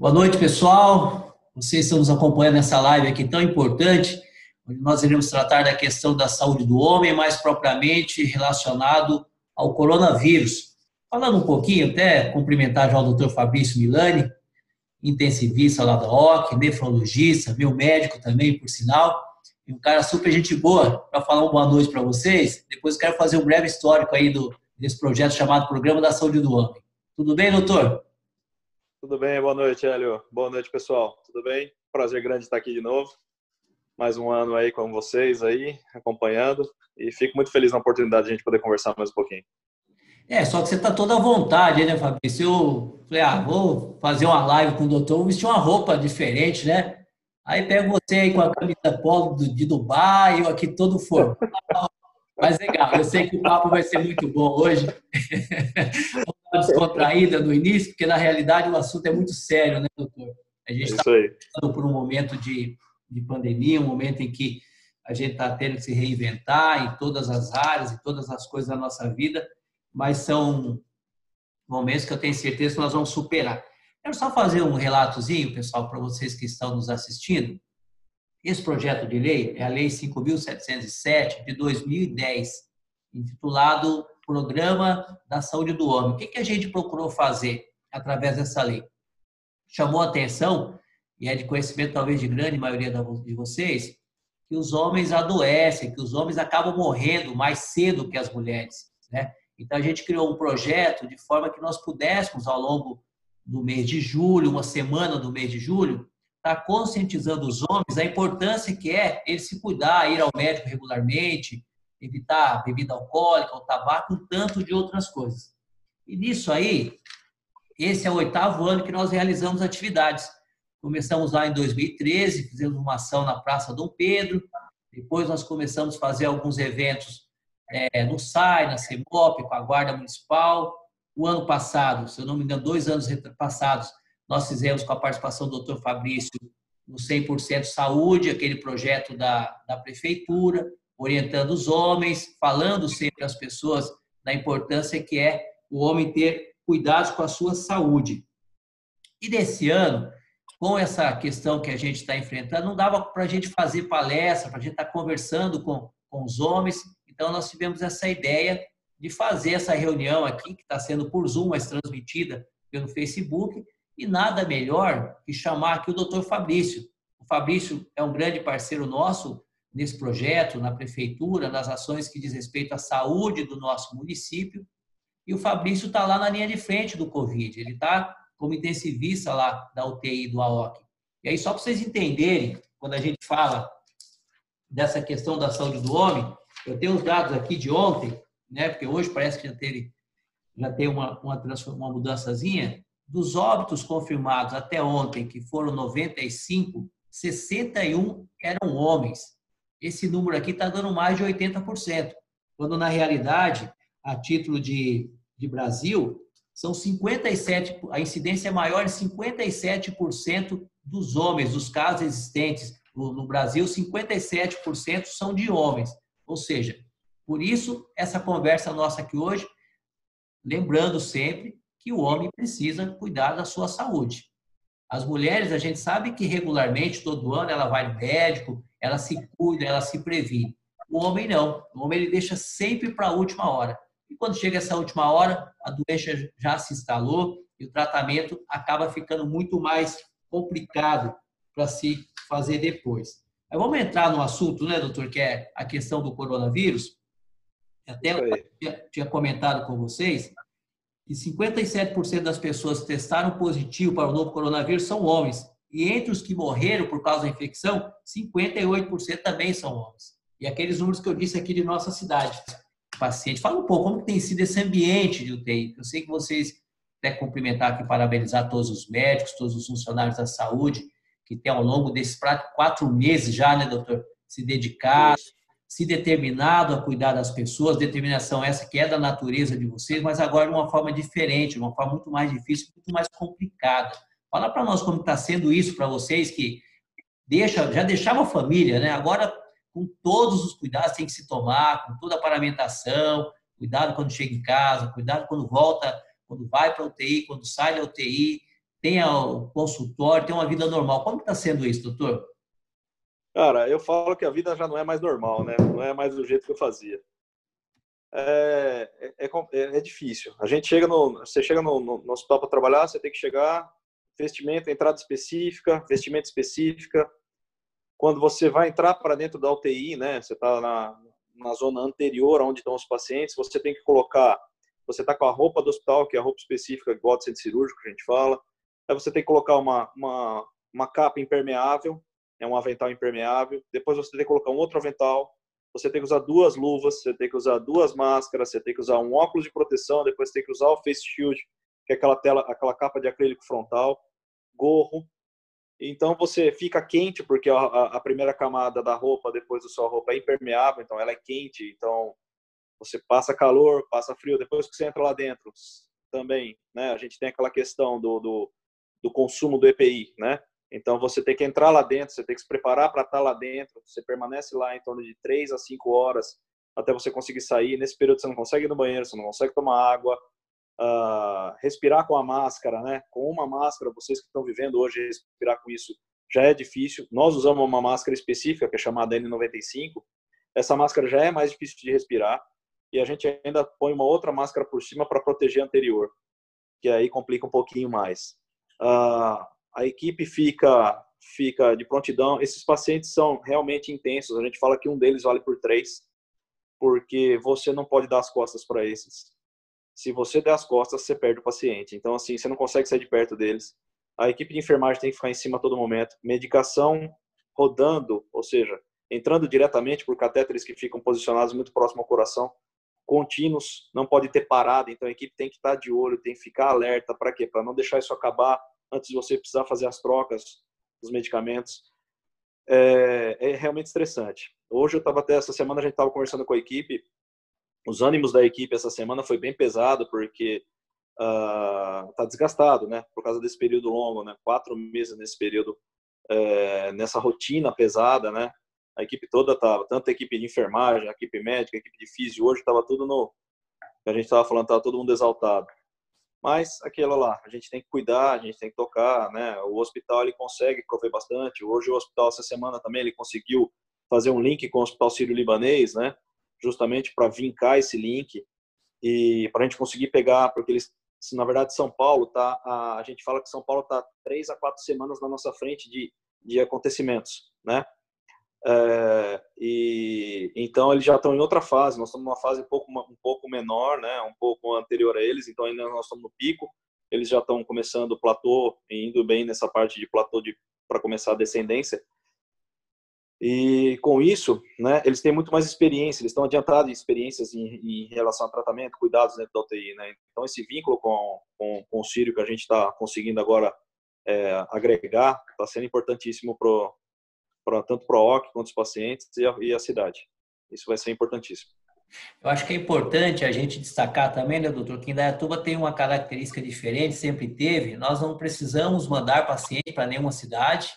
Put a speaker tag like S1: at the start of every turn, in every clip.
S1: Boa noite, pessoal. Vocês estão nos acompanhando nessa live aqui tão importante, onde nós iremos tratar da questão da saúde do homem, mais propriamente relacionado ao coronavírus. Falando um pouquinho, até cumprimentar já o doutor Fabrício Milani, intensivista lá da OC, nefrologista, meu médico também, por sinal, e um cara super gente boa, para falar uma boa noite para vocês. Depois quero fazer um breve histórico aí desse projeto chamado Programa da Saúde do Homem. Tudo bem, doutor?
S2: Tudo bem, boa noite, Hélio. Boa noite, pessoal. Tudo bem? Prazer grande estar aqui de novo. Mais um ano aí com vocês aí, acompanhando. E fico muito feliz na oportunidade de a gente poder conversar mais um pouquinho.
S1: Só que você está toda à vontade, né, Fabrício? Eu falei, vou fazer uma live com o doutor, vou vestir uma roupa diferente, né? Aí pego você aí com a camisa polo de Dubai, eu aqui todo formal. Mas legal, eu sei que o papo vai ser muito bom hoje. Descontraída no início, porque na realidade o assunto é muito sério, né, doutor? A gente está passando por um momento de pandemia, um momento em que a gente está tendo que se reinventar em todas as áreas, em todas as coisas da nossa vida, mas são momentos que eu tenho certeza que nós vamos superar. Quero só fazer um relatozinho, pessoal, para vocês que estão nos assistindo. Esse projeto de lei é a Lei 5.707 de 2010, intitulado Programa da Saúde do Homem. O que a gente procurou fazer através dessa lei? Chamou a atenção, e é de conhecimento talvez de grande maioria de vocês, que os homens adoecem, que os homens acabam morrendo mais cedo que as mulheres, né? Então a gente criou um projeto de forma que nós pudéssemos, ao longo do mês de julho, uma semana do mês de julho, estar conscientizando os homens da importância que é eles se cuidar, ir ao médico regularmente, evitar bebida alcoólica, o tabaco, um tanto de outras coisas. E nisso aí, esse é o 8º ano que nós realizamos atividades. Começamos lá em 2013, fizemos uma ação na Praça Dom Pedro, depois nós começamos a fazer alguns eventos no SAI, na CEMOP, com a Guarda Municipal. O ano passado, se eu não me engano, 2 anos passados, nós fizemos com a participação do Dr. Fabrício no 100% Saúde, aquele projeto da Prefeitura, orientando os homens, falando sempre às pessoas da importância que é o homem ter cuidados com a sua saúde. E desse ano, com essa questão que a gente está enfrentando, não dava para a gente fazer palestra, para a gente estar conversando com os homens, então nós tivemos essa ideia de fazer essa reunião aqui, que está sendo por Zoom, mas transmitida pelo Facebook, e nada melhor que chamar aqui o doutor Fabrício. O Fabrício é um grande parceiro nosso nesse projeto, na prefeitura, nas ações que diz respeito à saúde do nosso município, e o Fabrício está lá na linha de frente do Covid, ele está como intensivista lá da UTI do AOC. E aí, só para vocês entenderem, quando a gente fala dessa questão da saúde do homem, eu tenho os dados aqui de ontem, né, porque hoje parece que já tem uma mudançazinha. Dos óbitos confirmados até ontem, que foram 95, 61 eram homens. Esse número aqui está dando mais de 80%, quando na realidade, a título de Brasil, são 57%, a incidência é maior em 57% dos homens, dos casos existentes no Brasil, 57% são de homens. Ou seja, por isso, essa conversa nossa aqui hoje, lembrando sempre que o homem precisa cuidar da sua saúde. As mulheres, a gente sabe que regularmente, todo ano, ela vai no médico, ela se cuida, ela se previne. O homem não. O homem ele deixa sempre para a última hora. E quando chega essa última hora, a doença já se instalou e o tratamento acaba ficando muito mais complicado para se fazer depois. Mas vamos entrar no assunto, né, doutor, que é a questão do coronavírus. Até eu tinha comentado com vocês que 57% das pessoas que testaram positivo para o novo coronavírus são homens. E entre os que morreram por causa da infecção, 58% também são homens. E aqueles números que eu disse aqui de nossa cidade. Paciente. Fala um pouco como tem sido esse ambiente de UTI. Eu sei que vocês querem cumprimentar aqui, parabenizar todos os médicos, todos os funcionários da saúde, que têm ao longo desses 4 meses já, né, doutor, se dedicado, se determinado a cuidar das pessoas, determinação essa que é da natureza de vocês, mas agora de uma forma diferente, de uma forma muito mais difícil, muito mais complicada. Fala para nós como está sendo isso para vocês, que já deixava a família, né? Agora, com todos os cuidados tem que se tomar, com toda a paramentação, cuidado quando chega em casa, cuidado quando volta, quando vai para a UTI, quando sai da UTI. tenha o consultório, tenha uma vida normal. Como está sendo isso, doutor?
S2: Cara, eu falo que a vida já não é mais normal, né? Não é mais do jeito que eu fazia. É difícil. Você chega no hospital para trabalhar, você tem que chegar, vestimenta, entrada específica, vestimenta específica. Quando você vai entrar para dentro da UTI, né? Você está na zona anterior, onde estão os pacientes, você tem que colocar, você está com a roupa do hospital, que é a roupa específica, igual de centro cirúrgico, que a gente fala. Aí você tem que colocar uma capa impermeável, um avental impermeável. Depois você tem que colocar um outro avental. Você tem que usar 2 luvas, você tem que usar 2 máscaras, você tem que usar um óculos de proteção, depois você tem que usar o face shield, que é aquela capa de acrílico frontal, gorro. Então você fica quente, porque a primeira camada da roupa, depois da sua roupa, é impermeável, então ela é quente, então você passa calor, passa frio. Depois que você entra lá dentro, também, né, a gente tem aquela questão do consumo do EPI, né? Então, você tem que entrar lá dentro, você tem que se preparar para estar lá dentro, você permanece lá em torno de 3 a 5 horas até você conseguir sair. Nesse período, você não consegue ir no banheiro, você não consegue tomar água, respirar com a máscara, né? Com uma máscara, vocês que estão vivendo hoje, respirar com isso já é difícil. Nós usamos uma máscara específica, que é chamada N95. Essa máscara já é mais difícil de respirar e a gente ainda põe uma outra máscara por cima para proteger a anterior, que aí complica um pouquinho mais. A equipe fica de prontidão. Esses pacientes são realmente intensos. A gente fala que um deles vale por 3, porque você não pode dar as costas para esses. Se você der as costas, você perde o paciente. Então, assim, você não consegue sair de perto deles. A equipe de enfermagem tem que ficar em cima a todo momento. Medicação rodando, ou seja, entrando diretamente por catéteres que ficam posicionados muito próximo ao coração, contínuos, não pode ter parada. Então, a equipe tem que estar de olho, tem que ficar alerta. Para quê? Para não deixar isso acabar antes de você precisar fazer as trocas dos medicamentos. É realmente estressante. Hoje, essa semana, a gente estava conversando com a equipe. Os ânimos da equipe essa semana foi bem pesado, porque está desgastado, né? Por causa desse período longo, né? 4 meses nesse período, nessa rotina pesada, né? A equipe toda estava, tanto a equipe de enfermagem, a equipe médica, a equipe de físio, hoje estava tudo a gente estava falando, estava todo mundo exaltado. Mas aquilo lá, a gente tem que cuidar, a gente tem que tocar, né? O hospital, ele consegue prover bastante. Hoje o hospital, essa semana também, ele conseguiu fazer um link com o Hospital Sírio-Libanês, né? Justamente para vincar esse link e para a gente conseguir pegar, porque eles, na verdade, São Paulo a gente fala que São Paulo está 3 a 4 semanas na nossa frente de acontecimentos, né? E então eles já estão em outra fase. Nós estamos numa fase um pouco menor, né? Um pouco anterior a eles. Então ainda nós estamos no pico. Eles já estão começando o platô e indo bem nessa parte de platô para começar a descendência. E com isso, né? Eles têm muito mais experiência. Eles estão adiantados em experiências em relação a tratamento, cuidados dentro da UTI, né? Então esse vínculo com o Sírio que a gente está conseguindo agora agregar está sendo importantíssimo tanto para o OC quanto os pacientes e a cidade. Isso vai ser importantíssimo.
S1: Eu acho que é importante a gente destacar também, né, doutor, que Indaiatuba tem uma característica diferente, sempre teve. Nós não precisamos mandar paciente para nenhuma cidade.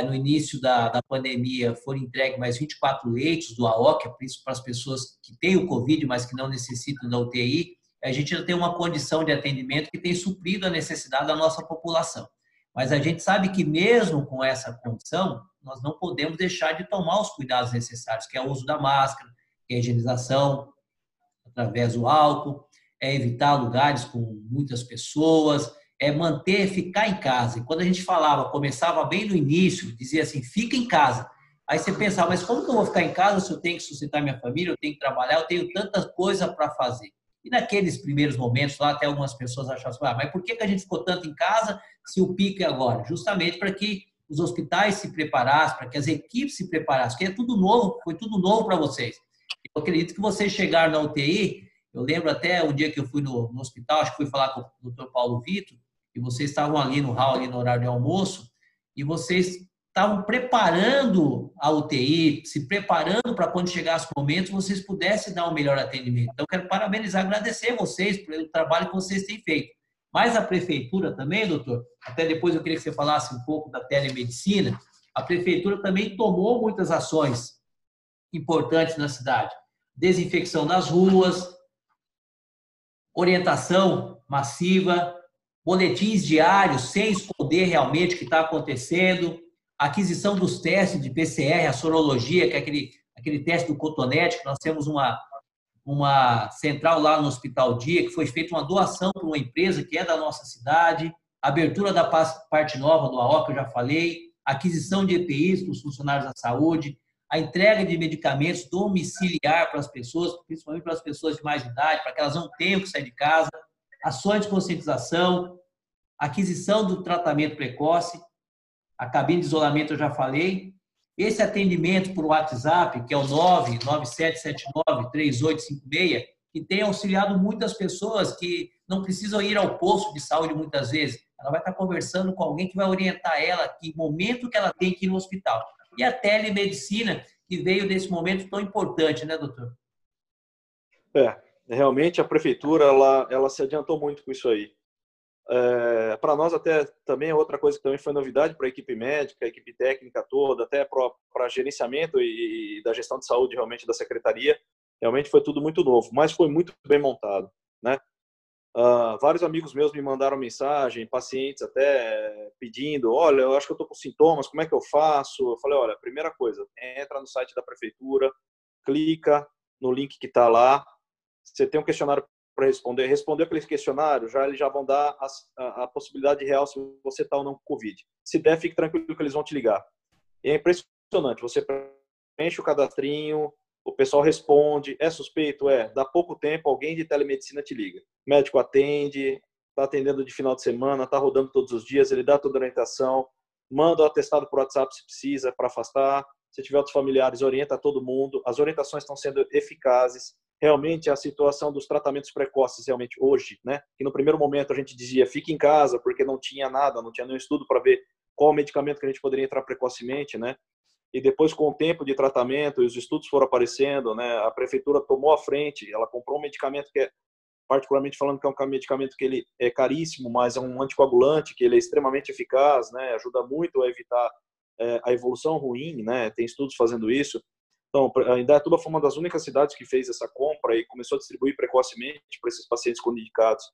S1: No início da pandemia foram entregues mais 24 leitos do AOC, para as pessoas que têm o Covid, mas que não necessitam da UTI. A gente já tem uma condição de atendimento que tem suprido a necessidade da nossa população. Mas a gente sabe que mesmo com essa condição, nós não podemos deixar de tomar os cuidados necessários, que é o uso da máscara, que é a higienização através do álcool, é evitar lugares com muitas pessoas, ficar em casa. E quando a gente começava bem no início, dizia assim, fica em casa. Aí você pensava, mas como que eu vou ficar em casa se eu tenho que sustentar minha família, eu tenho que trabalhar, eu tenho tanta coisa para fazer. E naqueles primeiros momentos, lá até algumas pessoas achavam assim, mas por que a gente ficou tanto em casa se o pico é agora? Justamente para que os hospitais se preparassem, para que as equipes se preparassem, porque tudo novo, foi tudo novo para vocês. Eu acredito que vocês chegaram na UTI, eu lembro até o dia que eu fui no hospital, acho que fui falar com o Dr. Paulo Vitor, e vocês estavam ali no hall, ali no horário de almoço, e vocês estavam preparando a UTI, se preparando para quando chegasse o momento, vocês pudessem dar um melhor atendimento. Então, quero parabenizar, agradecer vocês pelo trabalho que vocês têm feito. Mas a prefeitura também, doutor, até depois eu queria que você falasse um pouco da telemedicina, a prefeitura também tomou muitas ações importantes na cidade. Desinfecção das ruas, orientação massiva, boletins diários, sem esconder realmente o que está acontecendo, aquisição dos testes de PCR, a sorologia, que é aquele teste do cotonete, que nós temos uma central lá no Hospital Dia, que foi feita uma doação para uma empresa que é da nossa cidade, abertura da parte nova do AO, que eu já falei, aquisição de EPIs para os funcionários da saúde, a entrega de medicamentos domiciliar para as pessoas, principalmente para as pessoas de mais idade, para que elas não tenham que sair de casa, ações de conscientização, aquisição do tratamento precoce, a cabine de isolamento eu já falei, esse atendimento por WhatsApp, que é o 997793856, que tem auxiliado muitas pessoas que não precisam ir ao posto de saúde muitas vezes. Ela vai estar conversando com alguém que vai orientar ela que momento que ela tem que ir no hospital. E a telemedicina, que veio desse momento tão importante, né, doutor?
S2: Realmente a prefeitura ela se adiantou muito com isso aí. Para nós até também é outra coisa que também foi novidade para a equipe médica, a equipe técnica toda, até para gerenciamento e da gestão de saúde realmente da secretaria, realmente foi tudo muito novo, mas foi muito bem montado, né? Vários amigos meus me mandaram mensagem, pacientes até pedindo, olha, eu acho que eu estou com sintomas, como é que eu faço? Eu falei, olha, primeira coisa, entra no site da prefeitura, clica no link que está lá, você tem um questionário para responder aquele questionário, eles já vão dar a possibilidade real se você está ou não com Covid. Se der, fique tranquilo que eles vão te ligar. E é impressionante, você preenche o cadastrinho, o pessoal responde, é suspeito? Dá pouco tempo, alguém de telemedicina te liga. O médico atende, está atendendo de final de semana, está rodando todos os dias, ele dá toda a orientação, manda o atestado por WhatsApp se precisa, para afastar. Se tiver outros familiares, orienta todo mundo. As orientações estão sendo eficazes. Realmente, a situação dos tratamentos precoces, realmente, hoje, né? Que no primeiro momento a gente dizia, fique em casa, porque não tinha nada, não tinha nenhum estudo para ver qual medicamento que a gente poderia entrar precocemente, né? E depois, com o tempo de tratamento e os estudos foram aparecendo, né? A prefeitura tomou a frente, ela comprou um medicamento que é, particularmente falando, que é um medicamento que ele é caríssimo, mas é um anticoagulante, que ele é extremamente eficaz, né? Ajuda muito a evitar a evolução ruim, né? Tem estudos fazendo isso. Então, a Indaiatuba foi uma das únicas cidades que fez essa compra e começou a distribuir precocemente para esses pacientes contraindicados.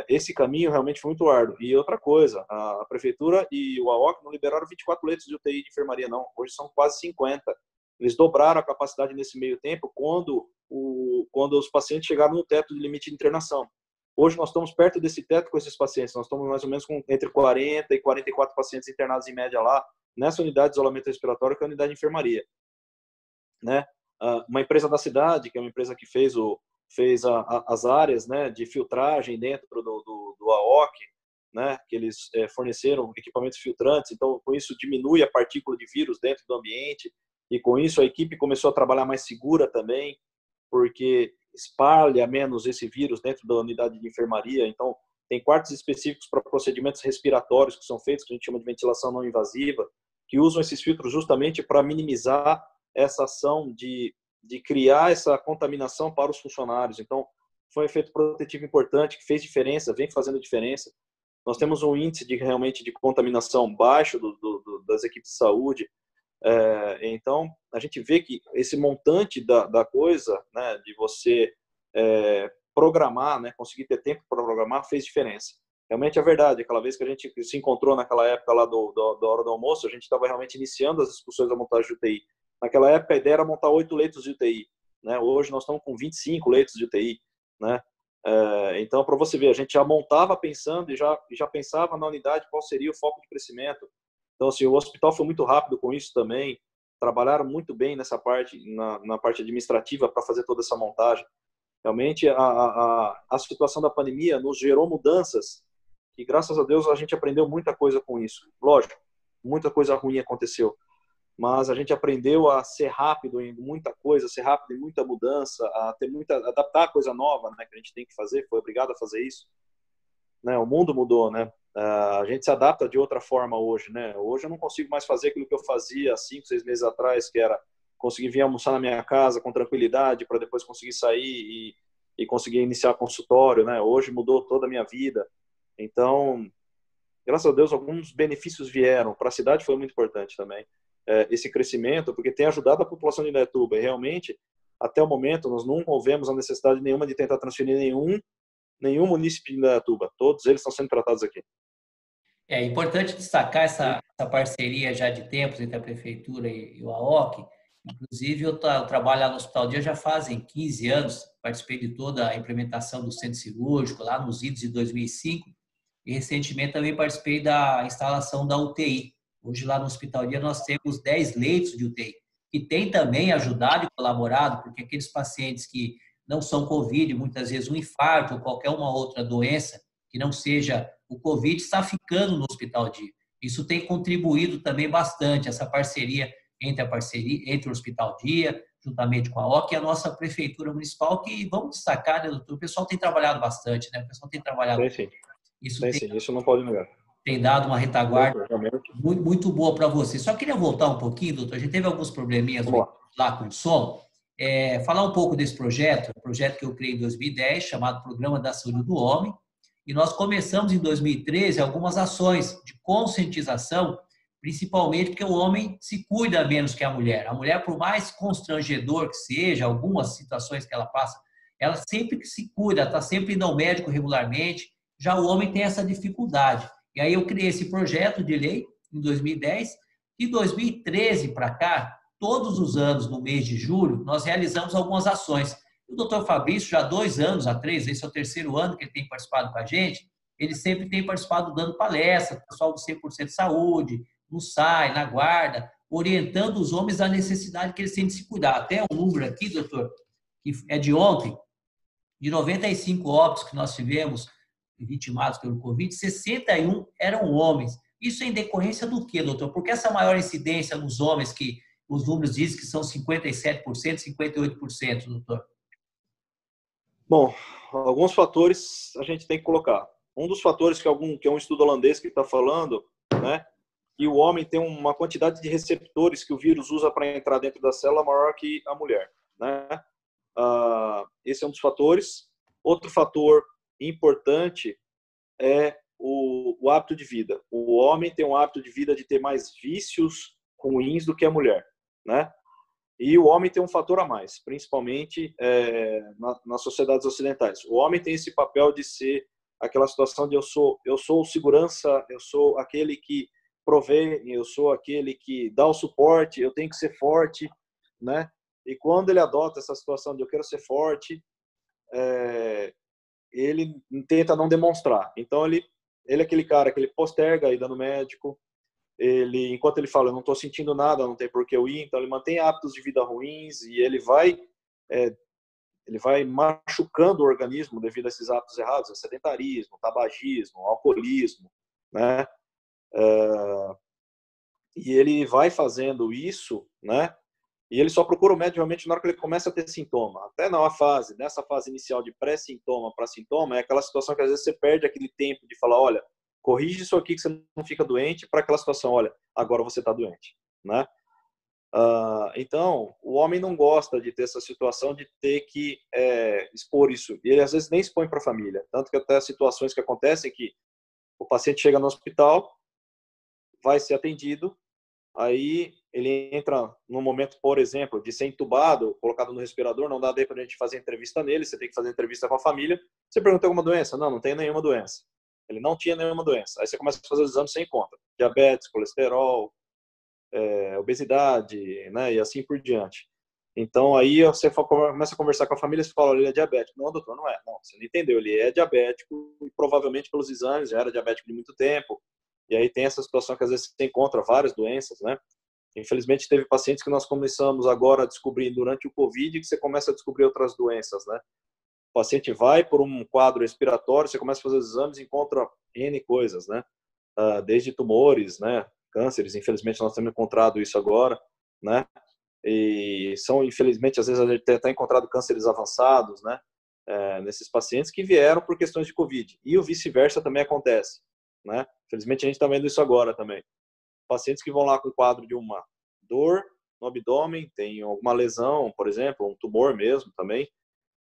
S2: Esse caminho realmente foi muito árduo. E outra coisa, a prefeitura e o AOC não liberaram 24 leitos de UTI de enfermaria, não. Hoje são quase 50. Eles dobraram a capacidade nesse meio tempo quando os pacientes chegaram no teto de limite de internação. Hoje nós estamos perto desse teto com esses pacientes. Nós estamos mais ou menos com entre 40 e 44 pacientes internados em média lá, nessa unidade de isolamento respiratório, que é a unidade de enfermaria. Né? Uma empresa da cidade, que é uma empresa que fez as áreas, né, de filtragem dentro do AOC, né, que eles forneceram equipamentos filtrantes, então com isso diminui a partícula de vírus dentro do ambiente, e com isso a equipe começou a trabalhar mais segura também, porque espalha menos esse vírus dentro da unidade de enfermaria. Então tem quartos específicos para procedimentos respiratórios que são feitos, que a gente chama de ventilação não invasiva, que usam esses filtros justamente para minimizar essa ação de criar essa contaminação para os funcionários. Então, foi um efeito protetivo importante, que fez diferença, vem fazendo diferença. Nós temos um índice realmente de contaminação baixo das equipes de saúde. Então, a gente vê que esse montante da coisa, né, de você programar, né, conseguir ter tempo para programar, fez diferença. Realmente é verdade, aquela vez que a gente se encontrou naquela época lá da hora do almoço, a gente estava realmente iniciando as discussões da montagem de UTI. Naquela época, a ideia era montar 8 leitos de UTI. Né? Hoje, nós estamos com 25 leitos de UTI. Né? Então, para você ver, a gente já montava pensando e já pensava na unidade qual seria o foco de crescimento. Então, assim, o hospital foi muito rápido com isso também. Trabalharam muito bem nessa parte, na parte administrativa, para fazer toda essa montagem. Realmente, a situação da pandemia nos gerou mudanças e, graças a Deus, a gente aprendeu muita coisa com isso. Lógico, muita coisa ruim aconteceu, mas a gente aprendeu a ser rápido em muita coisa, ser rápido em muita mudança, adaptar a coisa nova, né, que a gente tem que fazer, foi obrigado a fazer isso. Né, o mundo mudou, né? A gente se adapta de outra forma hoje, né? Hoje eu não consigo mais fazer aquilo que eu fazia 5, 6 meses atrás, que era conseguir vir almoçar na minha casa com tranquilidade, para depois conseguir sair e conseguir iniciar consultório, né? Hoje mudou toda a minha vida. Então, graças a Deus, alguns benefícios vieram. Para a cidade foi muito importante também. Esse crescimento, porque tem ajudado a população de Indaiatuba. E realmente, até o momento, nós não houvemos a necessidade nenhuma de tentar transferir nenhum nenhum município de Indaiatuba. Todos eles estão sendo tratados aqui.
S1: É importante destacar essa parceria já de tempos entre a Prefeitura e o AOC. Inclusive, eu trabalho lá no Hospital Dia já fazem 15 anos, participei de toda a implementação do centro cirúrgico, lá nos idos de 2005, e recentemente também participei da instalação da UTI. Hoje, lá no Hospital Dia, nós temos 10 leitos de UTI, que tem também ajudado e colaborado, porque aqueles pacientes que não são Covid, muitas vezes um infarto ou qualquer uma outra doença, que não seja o Covid, está ficando no Hospital Dia. Isso tem contribuído também bastante, essa parceria entre o Hospital Dia, juntamente com a OC e a nossa Prefeitura Municipal, que, vamos destacar, né, doutor? O pessoal tem trabalhado bastante, né? O pessoal tem trabalhado.
S2: Tem sim. Isso não pode negar.
S1: Tem dado uma retaguarda muito, muito boa para você. Só queria voltar um pouquinho, doutor. A gente teve alguns probleminhas lá com o som. Falar um pouco desse projeto, um projeto que eu criei em 2010, chamado Programa da Saúde do Homem. E nós começamos em 2013 algumas ações de conscientização, principalmente porque o homem se cuida menos que a mulher. A mulher, por mais constrangedor que seja, algumas situações que ela passa, ela sempre que se cuida, está sempre indo ao médico regularmente. Já o homem tem essa dificuldade. E aí eu criei esse projeto de lei em 2010, e 2013 para cá, todos os anos, no mês de julho, nós realizamos algumas ações. O doutor Fabrício, já há 2 anos, há 3, esse é o 3º ano que ele tem participado com a gente, ele sempre tem participado dando palestra, o pessoal do 100% Saúde, no SAI, na Guarda, orientando os homens da necessidade que eles têm de se cuidar. Até um número aqui, doutor, que é de ontem, de 95 óbitos que nós tivemos vitimados pelo Covid, 61 eram homens. Isso é em decorrência do quê, doutor? Porque essa maior incidência nos homens, que os números dizem que são 57%, 58%, doutor?
S2: Bom, alguns fatores a gente tem que colocar. Um dos fatores que é um estudo holandês que está falando, né, que o homem tem uma quantidade de receptores que o vírus usa para entrar dentro da célula maior que a mulher, né? Esse é um dos fatores. Outro fator importante é o hábito de vida. O homem tem um hábito de vida de ter mais vícios ruins do que a mulher, né? E o homem tem um fator a mais, principalmente nas sociedades ocidentais. O homem tem esse papel de ser aquela situação de eu sou o segurança, eu sou aquele que provê, eu sou aquele que dá o suporte, eu tenho que ser forte, né? E quando ele adota essa situação de eu quero ser forte, ele tenta não demonstrar. Então ele é aquele cara que ele posterga a ida no médico. Enquanto ele fala, eu não estou sentindo nada, não tem por que eu ir, então ele mantém hábitos de vida ruins e ele vai machucando o organismo devido a esses hábitos errados, sedentarismo, tabagismo, alcoolismo, né? E ele vai fazendo isso, né? E ele só procura o médico realmente na hora que ele começa a ter sintoma. Até nessa fase inicial de pré-sintoma para sintoma, é aquela situação que às vezes você perde aquele tempo de falar, olha, corrige isso aqui que você não fica doente, para aquela situação, olha, agora você está doente, né? Então, o homem não gosta de ter essa situação de ter que expor isso. E ele às vezes nem expõe para a família. Tanto que até situações que acontecem que o paciente chega no hospital, vai ser atendido, aí ele entra no momento, por exemplo, de ser entubado, colocado no respirador, não dá daí para a gente fazer entrevista nele, você tem que fazer entrevista com a família. Você pergunta alguma doença? Não tenho nenhuma doença. Ele não tinha nenhuma doença. Aí você começa a fazer os exames, você encontra diabetes, colesterol, obesidade, né, e assim por diante. Então aí você começa a conversar com a família e você fala, olha, ele é diabético. Não, doutor, não é. Não, você não entendeu. Ele é diabético e provavelmente pelos exames já era diabético de muito tempo. E aí tem essa situação que às vezes você encontra várias doenças, né? Infelizmente teve pacientes que nós começamos agora a descobrir durante o Covid, que você começa a descobrir outras doenças, né? O paciente vai por um quadro respiratório, você começa a fazer os exames e encontra N coisas, né? Desde tumores, né? Cânceres, infelizmente nós temos encontrado isso agora, né? E infelizmente, às vezes a gente tem até encontrado cânceres avançados, né? Nesses pacientes que vieram por questões de Covid. E o vice-versa também acontece, né? Infelizmente a gente está vendo isso agora também. Pacientes que vão lá com o quadro de uma dor no abdômen, tem alguma lesão, por exemplo, um tumor mesmo também,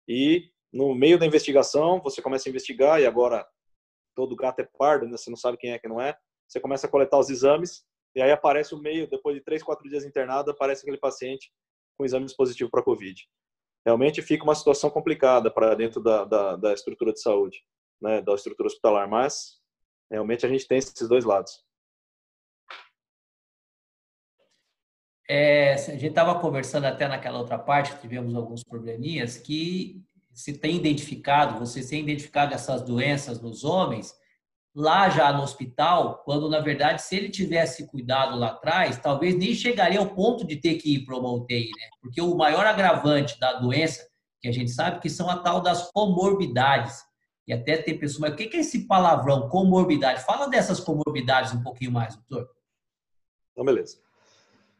S2: e no meio da investigação, você começa a investigar, e agora todo gato é pardo, né? Você não sabe quem é, quem não é, você começa a coletar os exames, e aí aparece depois de 3, 4 dias internado, aparece aquele paciente com exames positivos para Covid. realmente fica uma situação complicada para dentro da estrutura de saúde, né, da estrutura hospitalar, mas realmente a gente tem esses dois lados.
S1: A gente estava conversando até naquela outra parte, que tivemos alguns probleminhas, que você tem identificado essas doenças nos homens, lá já no hospital, quando na verdade, se ele tivesse cuidado lá atrás, talvez nem chegaria ao ponto de ter que ir para uma UTI, né? Porque o maior agravante da doença, que a gente sabe, que são a tal das comorbidades. E até tem pessoas, mas o que é esse palavrão, comorbidade? Fala dessas comorbidades um pouquinho mais, doutor.
S2: Então, beleza.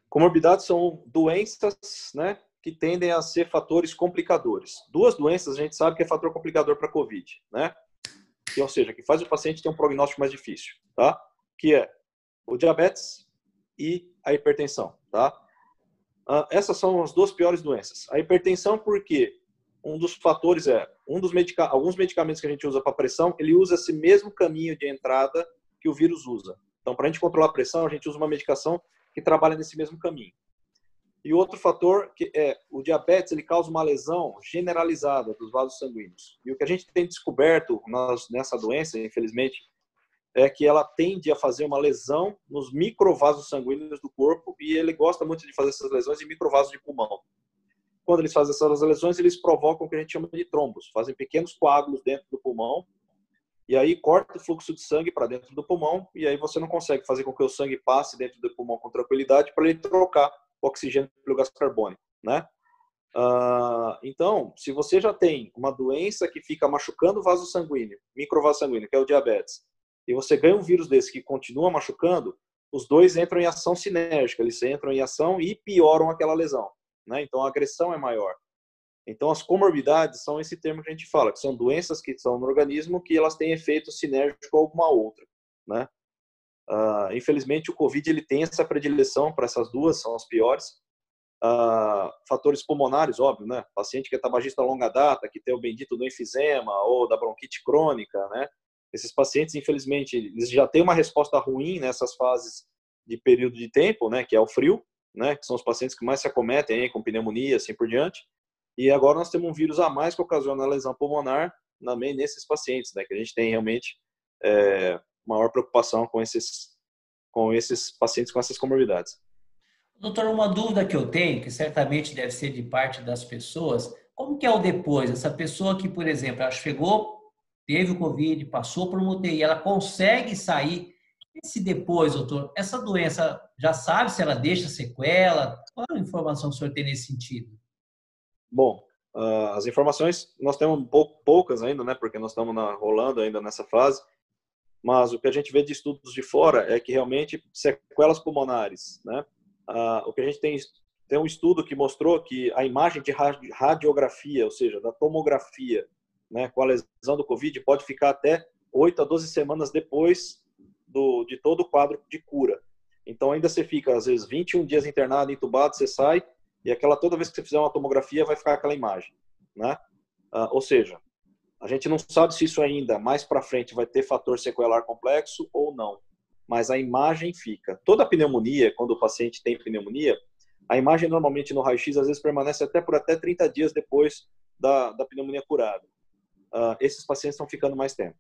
S2: Comorbidades são doenças, né, que tendem a ser fatores complicadores. Duas doenças a gente sabe que é fator complicador para a COVID, né? Ou seja, que faz o paciente ter um prognóstico mais difícil, tá? Que é o diabetes e a hipertensão, tá? Essas são as duas piores doenças. A hipertensão porque um dos fatores alguns medicamentos que a gente usa para pressão, ele usa esse mesmo caminho de entrada que o vírus usa. Então, para a gente controlar a pressão, a gente usa uma medicação que trabalha nesse mesmo caminho. E outro fator que é o diabetes, ele causa uma lesão generalizada dos vasos sanguíneos. E o que a gente tem descoberto nessa doença, infelizmente, é que ela tende a fazer uma lesão nos microvasos sanguíneos do corpo e ele gosta muito de fazer essas lesões em microvasos de pulmão. Quando eles fazem essas lesões, eles provocam o que a gente chama de trombos, fazem pequenos coágulos dentro do pulmão e aí corta o fluxo de sangue para dentro do pulmão e aí você não consegue fazer com que o sangue passe dentro do pulmão com tranquilidade para ele trocar o oxigênio pelo gás carbônico, né? Então, se você já tem uma doença que fica machucando o vaso sanguíneo, microvaso sanguíneo, que é o diabetes, e você ganha um vírus desse que continua machucando, os dois entram em ação sinérgica, eles entram em ação e pioram aquela lesão, né? Então, a agressão é maior. Então, as comorbidades são esse termo que a gente fala, que são doenças que estão no organismo que elas têm efeito sinérgico com alguma outra, né? Infelizmente, o COVID ele tem essa predileção para essas duas, são as piores. Fatores pulmonares, óbvio, né? Paciente que é tabagista a longa data, que tem o bendito do enfisema ou da bronquite crônica, né? Esses pacientes, infelizmente, eles já têm uma resposta ruim nessas fases de período de tempo, né? Que é o frio, né? Que são os pacientes que mais se acometem aí, com pneumonia, assim por diante. E agora nós temos um vírus a mais que ocasiona a lesão pulmonar também nesses pacientes, né? Que a gente tem realmente maior preocupação com esses pacientes com essas comorbidades.
S1: Doutor, uma dúvida que eu tenho, que certamente deve ser de parte das pessoas, como que é o depois? Essa pessoa que, por exemplo, ela chegou, teve o COVID, passou por uma UTI, ela consegue sair. Esse depois, doutor, essa doença, já sabe se ela deixa sequela? Qual a informação que o senhor tem nesse sentido?
S2: Bom, as informações nós temos poucas ainda, né? Porque nós estamos rolando ainda nessa fase. Mas o que a gente vê de estudos de fora é que realmente sequelas pulmonares, né? O que a gente tem um estudo que mostrou que a imagem de radiografia, ou seja, da tomografia, né, com a lesão do COVID, pode ficar até 8 a 12 semanas depois de todo o quadro de cura. Então ainda você fica, às vezes, 21 dias internado, entubado, você sai, e toda vez que você fizer uma tomografia vai ficar aquela imagem, né? Ou seja, a gente não sabe se isso ainda, mais para frente, vai ter fator sequelar complexo ou não. Mas a imagem fica. Toda pneumonia, quando o paciente tem pneumonia, a imagem normalmente no raio-x às vezes permanece por até 30 dias depois da pneumonia curada. Esses pacientes estão ficando mais tempo.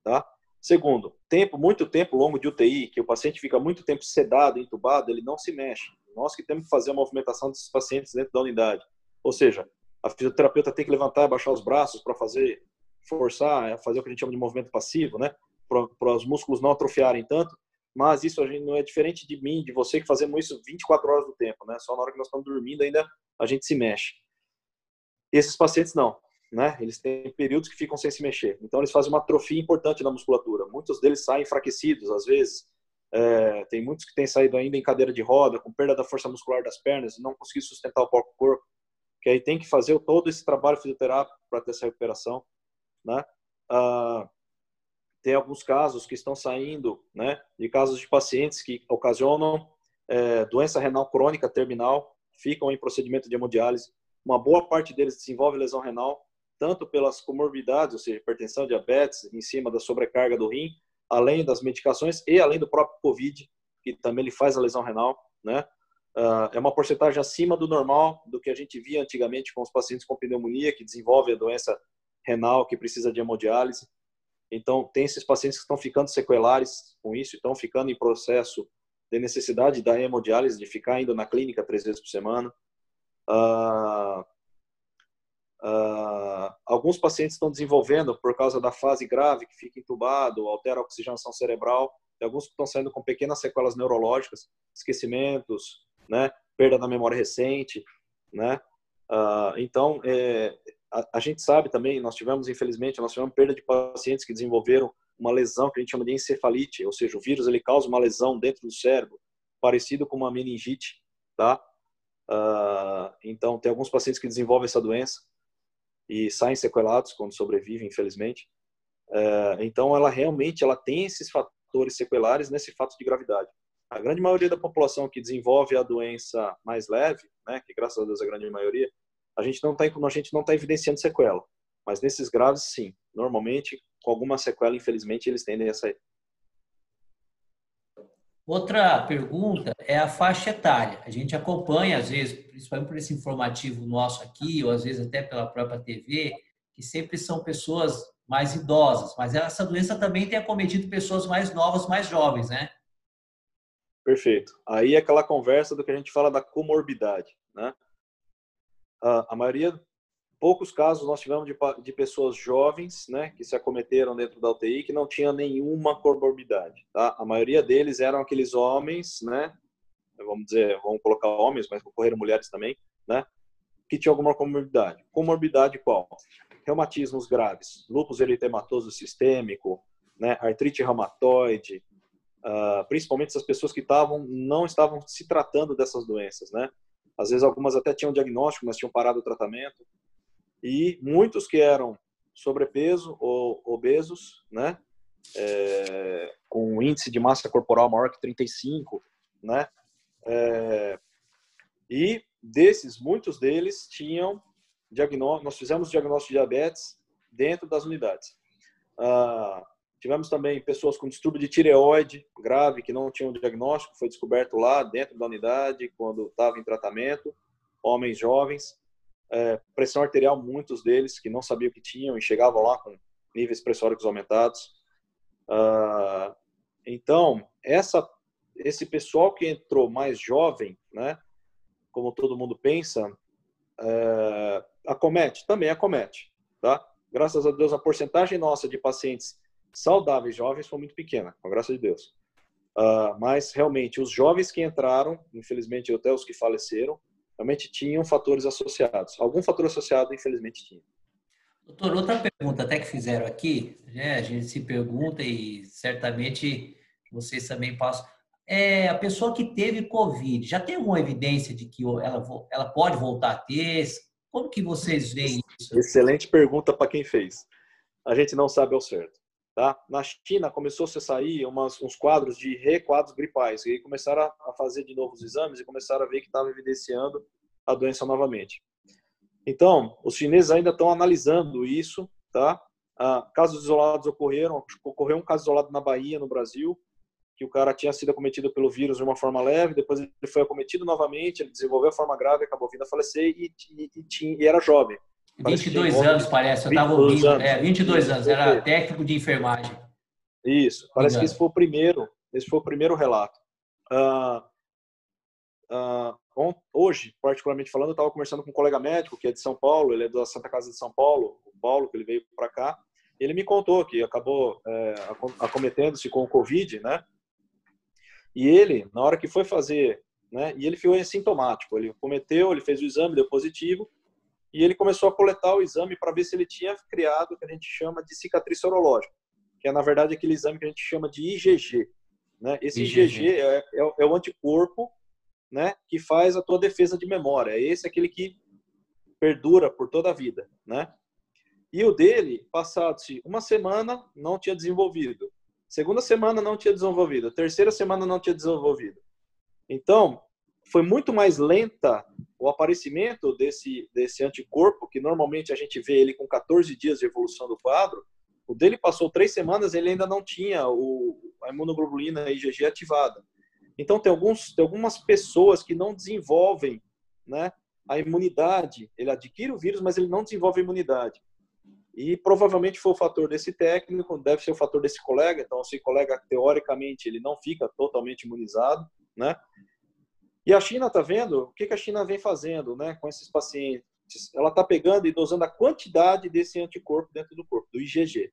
S2: Tá? Segundo, muito tempo longo de UTI, que o paciente fica muito tempo sedado, entubado, ele não se mexe. Nós que temos que fazer a movimentação desses pacientes dentro da unidade. Ou seja, a fisioterapeuta tem que levantar e abaixar os braços para forçar, fazer o que a gente chama de movimento passivo, né? Para os músculos não atrofiarem tanto, mas isso a gente não é diferente de mim, de você, que fazemos isso 24 horas do tempo, né? Só na hora que nós estamos dormindo ainda a gente se mexe. Esses pacientes não, né? Eles têm períodos que ficam sem se mexer, então eles fazem uma atrofia importante na musculatura. Muitos deles saem enfraquecidos, às vezes. Tem muitos que têm saído ainda em cadeira de roda, com perda da força muscular das pernas, não conseguir sustentar o próprio corpo, que aí tem que fazer todo esse trabalho fisioterápico para ter essa recuperação, né? Tem alguns casos que estão saindo, né, de casos de pacientes que ocasionam doença renal crônica terminal, ficam em procedimento de hemodiálise. Uma boa parte deles desenvolve lesão renal, tanto pelas comorbidades, ou seja, hipertensão, diabetes, em cima da sobrecarga do rim, além das medicações e além do próprio COVID, que também ele faz a lesão renal, né? É uma porcentagem acima do normal, do que a gente via antigamente com os pacientes com pneumonia, que desenvolvem a doença renal, que precisa de hemodiálise. Então, tem esses pacientes que estão ficando sequelares com isso, estão ficando em processo de necessidade da hemodiálise, de ficar indo na clínica 3 vezes por semana. Alguns pacientes estão desenvolvendo, por causa da fase grave, que fica entubado, altera a oxigenação cerebral, e alguns estão saindo com pequenas sequelas neurológicas, esquecimentos, né, perda da memória recente, né? Então, a gente sabe também, infelizmente, nós tivemos perda de pacientes que desenvolveram uma lesão que a gente chama de encefalite, ou seja, o vírus ele causa uma lesão dentro do cérebro, parecido com uma meningite, tá? Então, tem alguns pacientes que desenvolvem essa doença e saem sequelados quando sobrevivem, infelizmente. Então, ela realmente tem esses fatores sequelares nesse fato de gravidade. A grande maioria da população que desenvolve a doença mais leve, né, que graças a Deus a grande maioria, a gente não está evidenciando sequela. Mas nesses graves, sim. Normalmente, com alguma sequela, infelizmente, eles tendem a sair.
S1: Outra pergunta é a faixa etária. A gente acompanha, às vezes, principalmente por esse informativo nosso aqui, ou às vezes até pela própria TV, que sempre são pessoas mais idosas. Mas essa doença também tem acometido pessoas mais novas, mais jovens, né?
S2: Perfeito. Aí é aquela conversa do que a gente fala da comorbidade, né? A maioria, poucos casos nós tivemos de pessoas jovens, né, que se acometeram dentro da UTI que não tinha nenhuma comorbidade, tá? A maioria deles eram aqueles homens, né, vamos colocar homens, mas ocorreram mulheres também, né, que tinham alguma comorbidade. Comorbidade qual? Reumatismos graves, lúpus eritematoso sistêmico, né, artrite reumatoide, principalmente essas pessoas que não estavam se tratando dessas doenças, né? Às vezes algumas até tinham diagnóstico, mas tinham parado o tratamento. E muitos que eram sobrepeso ou obesos, né? Com um índice de massa corporal maior que 35, né? E desses, muitos deles tinham diagnóstico. Nós fizemos diagnóstico de diabetes dentro das unidades. Tivemos também pessoas com distúrbio de tireoide grave, que não tinham diagnóstico, foi descoberto lá dentro da unidade, quando estava em tratamento, homens jovens. Pressão arterial, muitos deles, que não sabiam o que tinham e chegavam lá com níveis pressóricos aumentados. Então, esse pessoal que entrou mais jovem, né, como todo mundo pensa, também acomete, tá? Graças a Deus, a porcentagem nossa de pacientes saudáveis jovens foi muito pequena, com a graça de Deus. Mas, realmente, os jovens que entraram, infelizmente, até os que faleceram, realmente tinham fatores associados. Algum fator associado, infelizmente, tinha.
S1: Doutor, outra pergunta até que fizeram aqui, né? A gente se pergunta e certamente vocês também passam. A pessoa que teve Covid, já tem alguma evidência de que ela pode voltar a ter? Como que vocês veem isso?
S2: Excelente pergunta para quem fez. A gente não sabe ao certo. Tá? Na China começou-se a sair uns quadros de requadros gripais, e aí começaram a fazer de novo os exames e começaram a ver que estava evidenciando a doença novamente. Então, os chineses ainda estão analisando isso, tá? Casos isolados ocorreu um caso isolado na Bahia, no Brasil, que o cara tinha sido acometido pelo vírus de uma forma leve, depois ele foi acometido novamente, ele desenvolveu a forma grave, acabou vindo a falecer e era jovem.
S1: 22 anos, parece. Eu estava ouvindo. 22 anos. Era técnico de enfermagem.
S2: Isso. Parece que esse foi o primeiro relato. Hoje, particularmente falando, eu estava conversando com um colega médico que é de São Paulo, ele é da Santa Casa de São Paulo, o Paulo, que ele veio para cá. Ele me contou que acabou acometendo-se com o Covid, né? E ele, na hora que foi fazer, né? E ele foi assintomático. Ele cometeu, ele fez o exame, deu positivo. E ele começou a coletar o exame para ver se ele tinha criado o que a gente chama de cicatriz sorológica, que é, na verdade, aquele exame que a gente chama de IgG. Né? Esse IgG é o anticorpo, né, que faz a tua defesa de memória. Esse é aquele que perdura por toda a vida. Né? E o dele, passado-se uma semana, não tinha desenvolvido. Segunda semana, não tinha desenvolvido. Terceira semana, não tinha desenvolvido. Então, foi muito mais lenta o aparecimento desse anticorpo, que normalmente a gente vê ele com 14 dias de evolução do quadro. O dele passou 3 semanas, ele ainda não tinha a imunoglobulina IgG ativada. Então, tem algumas pessoas que não desenvolvem, né, a imunidade. Ele adquire o vírus, mas ele não desenvolve a imunidade. E provavelmente foi o fator desse técnico, deve ser o fator desse colega. Então, esse colega, teoricamente, ele não fica totalmente imunizado, né? E a China está vendo o que a China vem fazendo, né, com esses pacientes. Ela está pegando e dosando a quantidade desse anticorpo dentro do corpo, do IgG.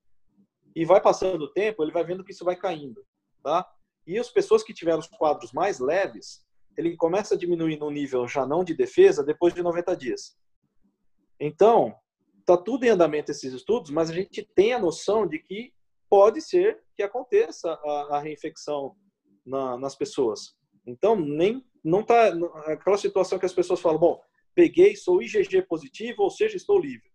S2: E vai passando o tempo, ele vai vendo que isso vai caindo, tá? E as pessoas que tiveram os quadros mais leves, ele começa a diminuir no nível já não de defesa depois de 90 dias. Então, está tudo em andamento esses estudos, mas a gente tem a noção de que pode ser que aconteça a reinfecção nas pessoas. Então, não está aquela situação que as pessoas falam, bom, peguei, sou IgG positivo, ou seja, estou livre,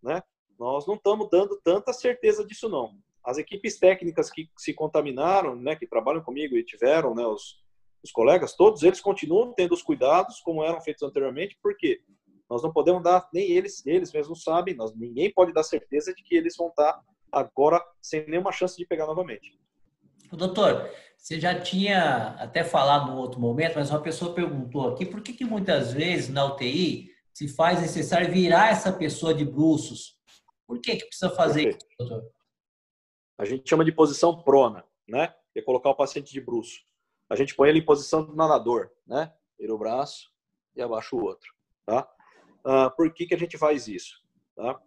S2: né? Nós não estamos dando tanta certeza disso, não. As equipes técnicas que se contaminaram, né, que trabalham comigo e tiveram, né, os colegas, todos eles continuam tendo os cuidados como eram feitos anteriormente, porque nós não podemos dar, nem eles mesmos sabem, ninguém pode dar certeza de que eles vão estar agora sem nenhuma chance de pegar novamente.
S1: Doutor, você já tinha até falado num outro momento, mas uma pessoa perguntou aqui, por que muitas vezes na UTI se faz necessário virar essa pessoa de bruços? Por que precisa fazer isso, doutor?
S2: A gente chama de posição prona, né? Que é colocar o paciente de bruço. A gente põe ele em posição do nadador, né? Vira o braço e abaixa o outro, tá? Por que a gente faz isso? Tá?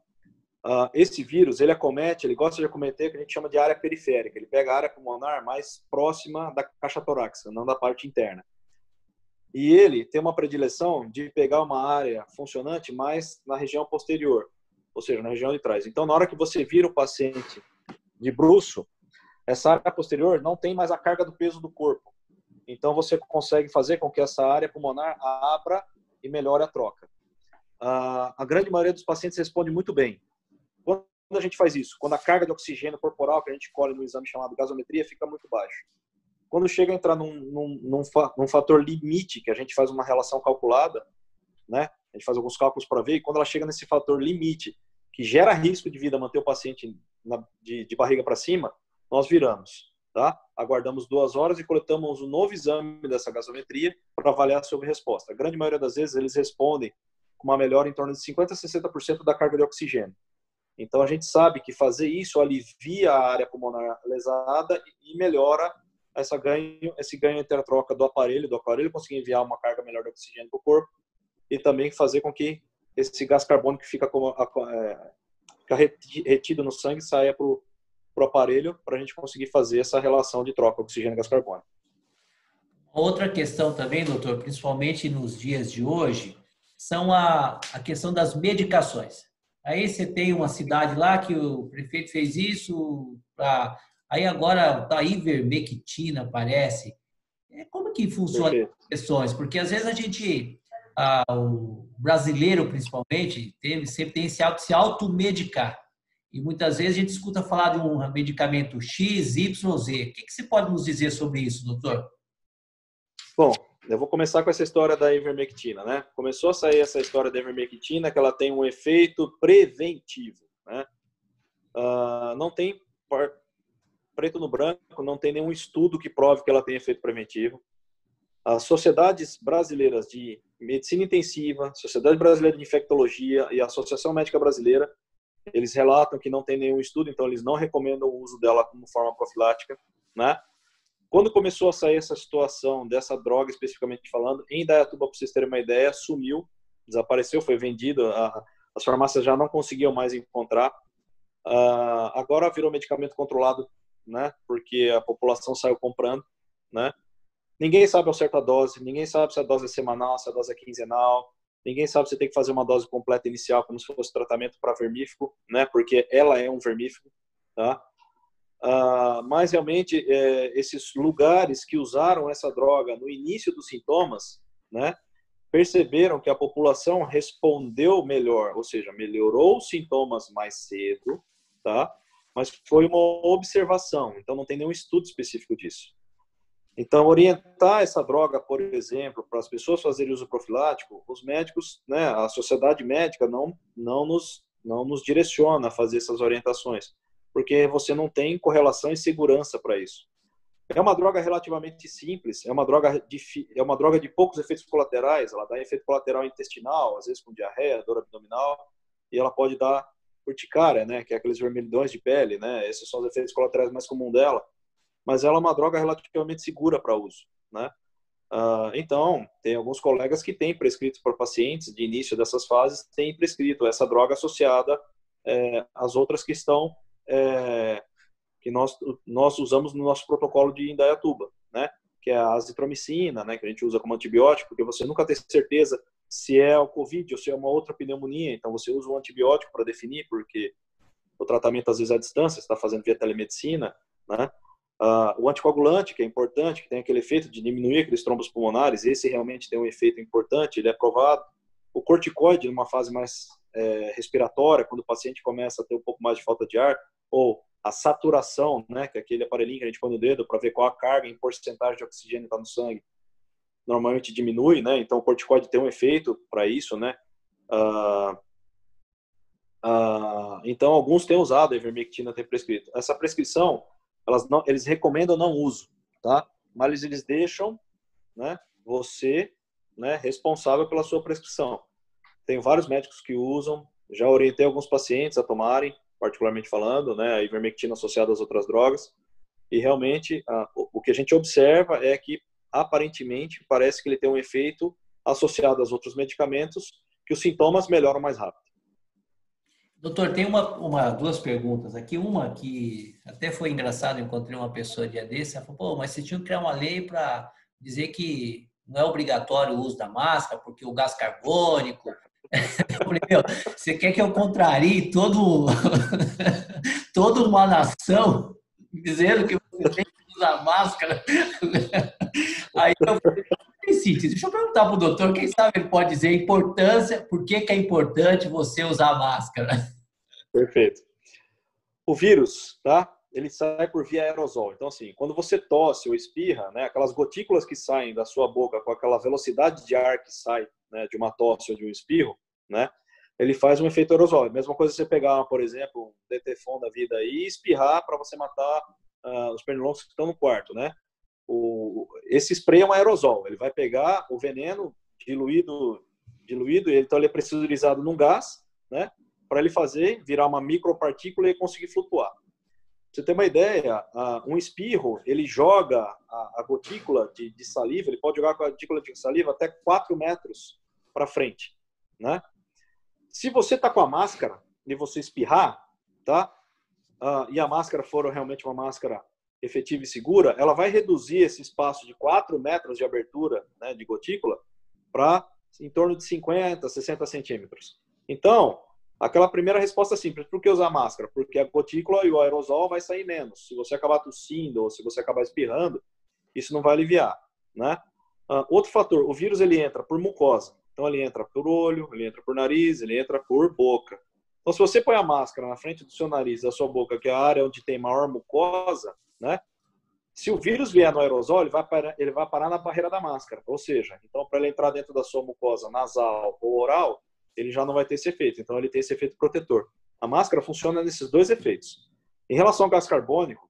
S2: Esse vírus, ele gosta de acometer o que a gente chama de área periférica. Ele pega a área pulmonar mais próxima da caixa torácica, não da parte interna. E ele tem uma predileção de pegar uma área funcionante mais na região posterior, ou seja, na região de trás. Então, na hora que você vira o paciente de bruço, essa área posterior não tem mais a carga do peso do corpo. Então, você consegue fazer com que essa área pulmonar abra e melhore a troca. A grande maioria dos pacientes responde muito bem. Quando a gente faz isso? Quando a carga de oxigênio corporal que a gente colhe no exame chamado gasometria fica muito baixa. Quando chega a entrar num fator limite, que a gente faz uma relação calculada, né? A gente faz alguns cálculos para ver, e quando ela chega nesse fator limite, que gera risco de vida manter o paciente de barriga para cima, nós viramos, tá? Aguardamos 2 horas e coletamos um novo exame dessa gasometria para avaliar sobre a resposta. A grande maioria das vezes eles respondem com uma melhora em torno de 50% a 60% da carga de oxigênio. Então, a gente sabe que fazer isso alivia a área pulmonar lesada e melhora esse ganho entre a troca do aparelho conseguir enviar uma carga melhor de oxigênio para o corpo e também fazer com que esse gás carbônico que fica retido no sangue saia para o aparelho para a gente conseguir fazer essa relação de troca oxigênio-gás carbônico.
S1: Outra questão também, doutor, principalmente nos dias de hoje, são a questão das medicações. Aí você tem uma cidade lá que o prefeito fez isso, aí agora a ivermectina, parece. Como que funciona as questões? Porque às vezes a gente, o brasileiro principalmente, sempre tem esse hábito de se automedicar. E muitas vezes a gente escuta falar de um medicamento X, Y, Z. O que você pode nos dizer sobre isso, doutor?
S2: Bom, eu vou começar com essa história da ivermectina, né? Começou a sair essa história da ivermectina, que ela tem um efeito preventivo, né? Não tem, preto no branco, não tem nenhum estudo que prove que ela tem efeito preventivo. As sociedades brasileiras de medicina intensiva, Sociedade Brasileira de Infectologia e a Associação Médica Brasileira, eles relatam que não tem nenhum estudo, então eles não recomendam o uso dela como forma profilática, né? Quando começou a sair essa situação dessa droga, especificamente falando, em Indaiatuba, para vocês terem uma ideia, sumiu, desapareceu, foi vendido, as farmácias já não conseguiam mais encontrar. Agora virou medicamento controlado, né? Porque a população saiu comprando, né? Ninguém sabe ao certo a dose, ninguém sabe se a dose é semanal, se a dose é quinzenal, ninguém sabe se tem que fazer uma dose completa inicial, como se fosse tratamento para vermífugo, né? Porque ela é um vermífugo, tá? Mas realmente esses lugares que usaram essa droga no início dos sintomas, né, perceberam que a população respondeu melhor, ou seja, melhorou os sintomas mais cedo, tá? Mas foi uma observação, então não tem nenhum estudo específico disso. Então, orientar essa droga, por exemplo, para as pessoas fazerem uso profilático, os médicos, né, a sociedade médica não nos direciona a fazer essas orientações, porque você não tem correlação e segurança para isso. É uma droga relativamente simples, é uma droga de poucos efeitos colaterais, ela dá efeito colateral intestinal, às vezes com diarreia, dor abdominal, e ela pode dar urticária, né, que é aqueles vermelhidões de pele, né, esses são os efeitos colaterais mais comuns dela, mas ela é uma droga relativamente segura para uso, né. Então, tem alguns colegas que têm prescrito para pacientes de início dessas fases, têm prescrito essa droga associada às outras que estão que nós usamos no nosso protocolo de Indaiatuba, né? Que é a azitromicina, né? Que a gente usa como antibiótico, porque você nunca tem certeza se é o COVID ou se é uma outra pneumonia, então você usa um antibiótico para definir, porque o tratamento às vezes é à distância, você está fazendo via telemedicina, né? O anticoagulante, que é importante, que tem aquele efeito de diminuir aqueles trombos pulmonares, esse realmente tem um efeito importante, ele é provado. O corticoide, numa fase mais respiratória, quando o paciente começa a ter um pouco mais de falta de ar, ou a saturação, né, que é aquele aparelhinho que a gente põe no dedo para ver qual a carga em porcentagem de oxigênio está no sangue, normalmente diminui, né? Então o corticoide tem um efeito para isso, né? Então alguns têm usado a ivermectina, tem prescrito. Essa prescrição, eles recomendam não uso, tá? Mas eles deixam, né, você, né, responsável pela sua prescrição. Tem vários médicos que usam, já orientei alguns pacientes a tomarem, particularmente falando, né, a ivermectina associada às outras drogas, e realmente o que a gente observa é que, aparentemente, parece que ele tem um efeito associado aos outros medicamentos, que os sintomas melhoram mais rápido.
S1: Doutor, tem duas perguntas aqui. Uma que até foi engraçado, encontrei uma pessoa dia desse, ela falou, pô, mas você tinha que criar uma lei para dizer que não é obrigatório o uso da máscara, porque o gás carbônico... Eu falei, meu, você quer que eu contrarie toda uma nação dizendo que você tem que usar máscara? Aí eu falei, deixa eu perguntar para o doutor, quem sabe ele pode dizer a importância, por que é importante você usar máscara?
S2: Perfeito. O vírus, tá? Ele sai por via aerosol. Então, assim, quando você tosse ou espirra, né, aquelas gotículas que saem da sua boca com aquela velocidade de ar que sai, né, de uma tosse ou de um espirro, né, ele faz um efeito aerosol. A mesma coisa você pegar, por exemplo, um DTFON da vida aí e espirrar para você matar os pernilongos que estão no quarto, né? Esse spray é um aerosol. Ele vai pegar o veneno diluído, então ele é pressurizado num gás, né, para ele virar uma micropartícula e conseguir flutuar. Pra você ter uma ideia, um espirro, ele joga a gotícula de saliva, ele pode jogar a gotícula de saliva até 4 metros para frente, né? Se você está com a máscara e você espirrar, tá? E a máscara for realmente uma máscara efetiva e segura, ela vai reduzir esse espaço de 4 metros de abertura, né, de gotícula para em torno de 50, 60 centímetros. Então, aquela primeira resposta simples, por que usar máscara? Porque a gotícula e o aerosol vai sair menos. Se você acabar tossindo ou se você acabar espirrando, isso não vai aliviar, né? Outro fator, o vírus ele entra por mucosa. Então ele entra por olho, ele entra por nariz, ele entra por boca. Então se você põe a máscara na frente do seu nariz, da sua boca, que é a área onde tem maior mucosa, né? Se o vírus vier no aerosol, ele vai parar na barreira da máscara. Ou seja, então para ele entrar dentro da sua mucosa nasal ou oral, ele já não vai ter esse efeito. Então ele tem esse efeito protetor. A máscara funciona nesses dois efeitos. Em relação ao gás carbônico,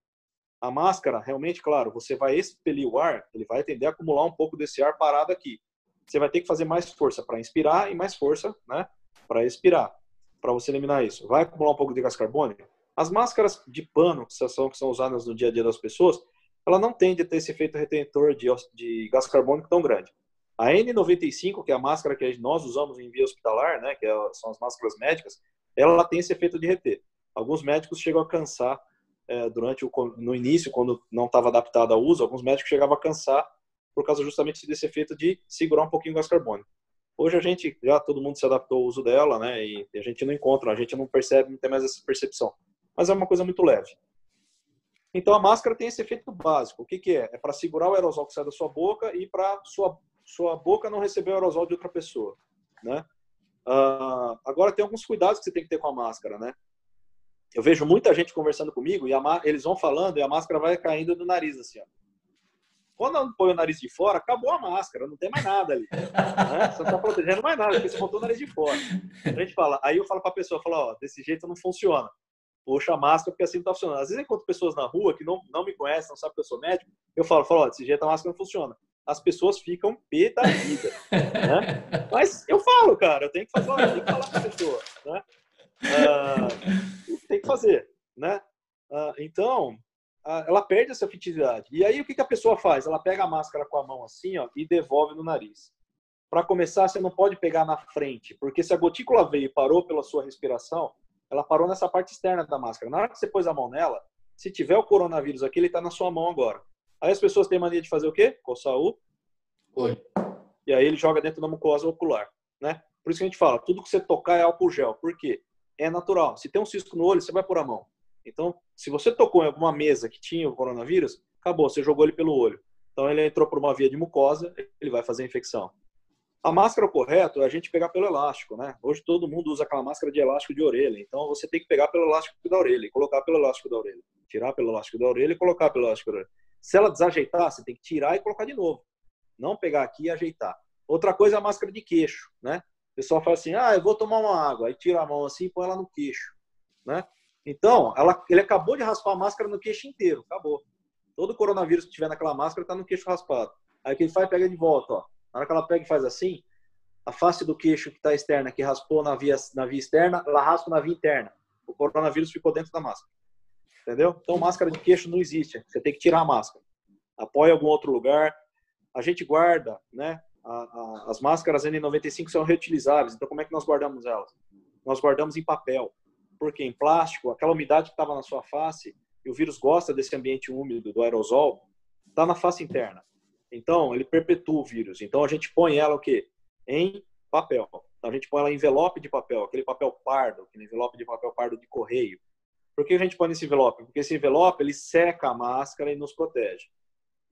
S2: a máscara, realmente, claro, você vai expelir o ar, ele vai tender a acumular um pouco desse ar parado aqui. Você vai ter que fazer mais força para inspirar e mais força, né, para expirar, para você eliminar isso. Vai acumular um pouco de gás carbônico? As máscaras de pano, que são usadas no dia a dia das pessoas, ela não tende a ter esse efeito retentor de gás carbônico tão grande. A N95, que é a máscara que nós usamos em via hospitalar, né, que são as máscaras médicas, ela tem esse efeito de reter. Alguns médicos chegam a cansar no início, quando não estava adaptado ao uso, alguns médicos chegavam a cansar por causa justamente desse efeito de segurar um pouquinho o gás carbônico. Hoje todo mundo se adaptou ao uso dela, né, e a gente não encontra, a gente não percebe, não tem mais essa percepção. Mas é uma coisa muito leve. Então a máscara tem esse efeito básico. O que é? É para segurar o aerosol que sai da sua boca e para sua boca não receber o aerosol de outra pessoa, né? Agora tem alguns cuidados que você tem que ter com a máscara, né? Eu vejo muita gente conversando comigo e eles vão falando e a máscara vai caindo do nariz, assim, ó. Quando eu põe o nariz de fora, acabou a máscara, não tem mais nada ali, né? Você não está protegendo mais nada, porque você botou o nariz de fora. Aí eu falo para a pessoa, ó, desse jeito não funciona. puxa a máscara porque assim não está funcionando. Às vezes eu encontro pessoas na rua que não me conhecem, não sabem que eu sou médico, eu falo, ó, desse jeito a máscara não funciona. As pessoas ficam pé da vida, né? Mas eu falo, cara, eu tenho que fazer, eu tenho que falar com a pessoa, né? Tem que fazer, né? Então, ela perde essa afetividade. E aí, o que a pessoa faz? Ela pega a máscara com a mão assim, ó, e devolve no nariz. Para começar, você não pode pegar na frente, porque se a gotícula veio e parou pela sua respiração, ela parou nessa parte externa da máscara. Na hora que você pôs a mão nela, se tiver o coronavírus aqui, ele está na sua mão agora. Aí as pessoas têm mania de fazer o quê? Coçar o olho. E aí ele joga dentro da mucosa ocular, né? Por isso que a gente fala, tudo que você tocar é álcool gel. Por quê? É natural. Se tem um cisco no olho, você vai pôr a mão. Então, se você tocou em alguma mesa que tinha o coronavírus, acabou, você jogou ele pelo olho. Então, ele entrou por uma via de mucosa, ele vai fazer infecção. A máscara, o correto, é a gente pegar pelo elástico, né? Hoje todo mundo usa aquela máscara de elástico de orelha. Então, você tem que pegar pelo elástico da orelha e colocar pelo elástico da orelha. Tirar pelo elástico da orelha e colocar pelo elástico da orelha. Se ela desajeitar, você tem que tirar e colocar de novo. Não pegar aqui e ajeitar. Outra coisa é a máscara de queixo, né? O pessoal fala assim, eu vou tomar uma água. Aí tira a mão assim e põe ela no queixo, né? Então, ele acabou de raspar a máscara no queixo inteiro. Acabou. Todo coronavírus que tiver naquela máscara está no queixo raspado. Aí o que ele faz, pega de volta, ó. Na hora que ela pega e faz assim, a face do queixo que está externa, que raspou na via externa, ela raspa na via interna. O coronavírus ficou dentro da máscara. Entendeu? Então, máscara de queixo não existe. Você tem que tirar a máscara. Apoia em algum outro lugar. A gente guarda, né? As máscaras N95 são reutilizáveis. Então, como é que nós guardamos elas? Nós guardamos em papel. Porque em plástico, aquela umidade que estava na sua face, e o vírus gosta desse ambiente úmido, do aerosol, está na face interna. Então, ele perpetua o vírus. Então, a gente põe ela o quê? Em papel. Então, a gente põe ela em envelope de papel, aquele papel pardo, aquele envelope de papel pardo de correio. Por que a gente põe nesse envelope? Porque esse envelope, ele seca a máscara e nos protege.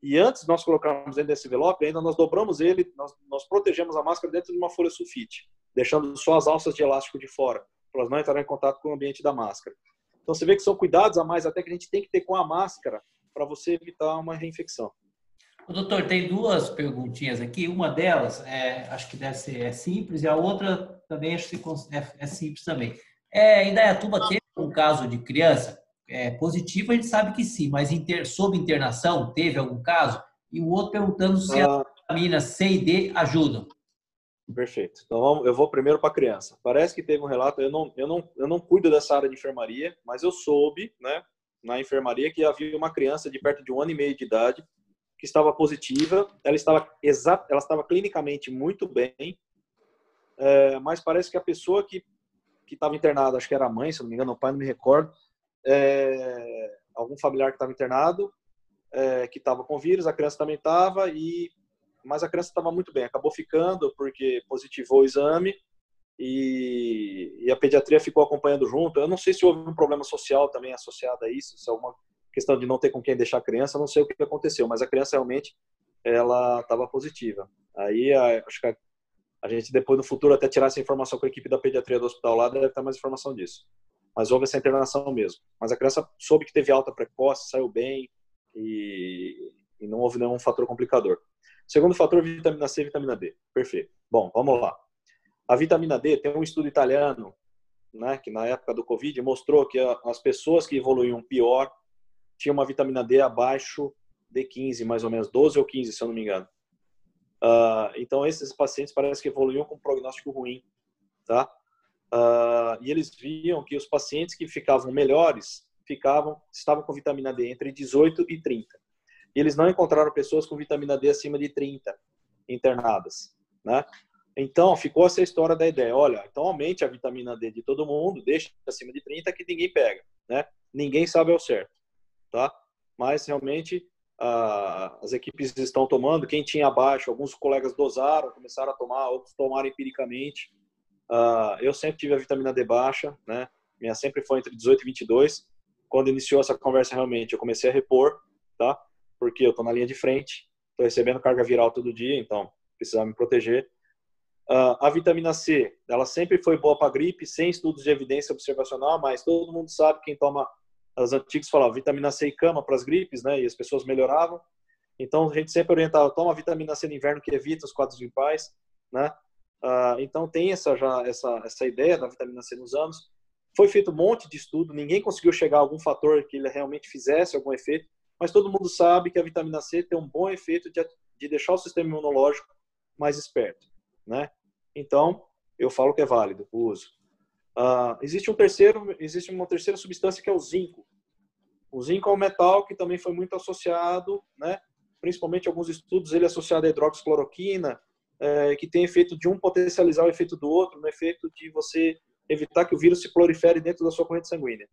S2: E antes de nós colocarmos dentro desse envelope, ainda nós dobramos ele, nós protegemos a máscara dentro de uma folha sulfite, deixando só as alças de elástico de fora, para elas não entrarem em contato com o ambiente da máscara. Então, você vê que são cuidados a mais até que a gente tem que ter com a máscara para você evitar uma reinfecção.
S1: Doutor, tem duas perguntinhas aqui. Uma delas, acho que deve ser simples, e a outra também acho que é simples também. Em Indaiatuba teve um caso de criança positivo, a gente sabe que sim, mas sob internação teve algum caso? E o outro perguntando se as vitaminas C e D ajudam.
S2: Perfeito. Então, eu vou primeiro para a criança. Parece que teve um relato, eu não cuido dessa área de enfermaria, mas eu soube, né, na enfermaria, que havia uma criança de perto de 1 ano e meio de idade que estava positiva, ela estava clinicamente muito bem, mas parece que a pessoa que estava internada, acho que era a mãe, se não me engano, o pai, não me recordo, algum familiar que estava internado, que estava com vírus, a criança também estava, mas a criança estava muito bem, acabou ficando porque positivou o exame e a pediatria ficou acompanhando junto. Eu não sei se houve um problema social também associado a isso, se é alguma questão de não ter com quem deixar a criança, não sei o que aconteceu, mas a criança realmente ela estava positiva. Aí acho que a gente depois no futuro até tirar essa informação com a equipe da pediatria do hospital lá, deve ter mais informação disso. Mas houve essa internação mesmo. Mas a criança soube que teve alta precoce, saiu bem e não houve nenhum fator complicador. Segundo fator, vitamina C e vitamina D. Perfeito. Bom, vamos lá. A vitamina D, tem um estudo italiano, né, que na época do Covid mostrou que as pessoas que evoluíam pior tinham uma vitamina D abaixo de 15, mais ou menos, 12 ou 15, se eu não me engano. Então, esses pacientes parece que evoluíam com um prognóstico ruim, tá? E eles viam que os pacientes que ficavam melhores estavam com vitamina D entre 18 e 30. E eles não encontraram pessoas com vitamina D acima de 30 internadas, né? Então, ficou essa história da ideia, olha, então aumente a vitamina D de todo mundo, deixa acima de 30 que ninguém pega, né? Ninguém sabe ao certo, tá? Mas, realmente, as equipes estão tomando, quem tinha abaixo, alguns colegas dosaram, começaram a tomar, outros tomaram empiricamente. Eu sempre tive a vitamina D baixa, né? Minha sempre foi entre 18 e 22. Quando iniciou essa conversa, realmente, eu comecei a repor, tá? Porque eu tô na linha de frente, tô recebendo carga viral todo dia, então precisava me proteger. A vitamina C, ela sempre foi boa para gripe, sem estudos de evidência observacional, mas todo mundo sabe, quem toma, os antigos falavam vitamina C e cama para as gripes, né? E as pessoas melhoravam. Então a gente sempre orientava, toma vitamina C no inverno que evita os quadros gripais, né? Então tem essa ideia da vitamina C nos anos. Foi feito um monte de estudo, ninguém conseguiu chegar a algum fator que ele realmente fizesse algum efeito, mas todo mundo sabe que a vitamina C tem um bom efeito de deixar o sistema imunológico mais esperto, né? Então, eu falo que é válido o uso. Existe uma terceira substância que é o zinco. O zinco é um metal que também foi muito associado, né? Principalmente em alguns estudos, ele é associado à hidroxicloroquina, que tem efeito de um potencializar o efeito do outro, no efeito de você evitar que o vírus se prolifere dentro da sua corrente sanguínea.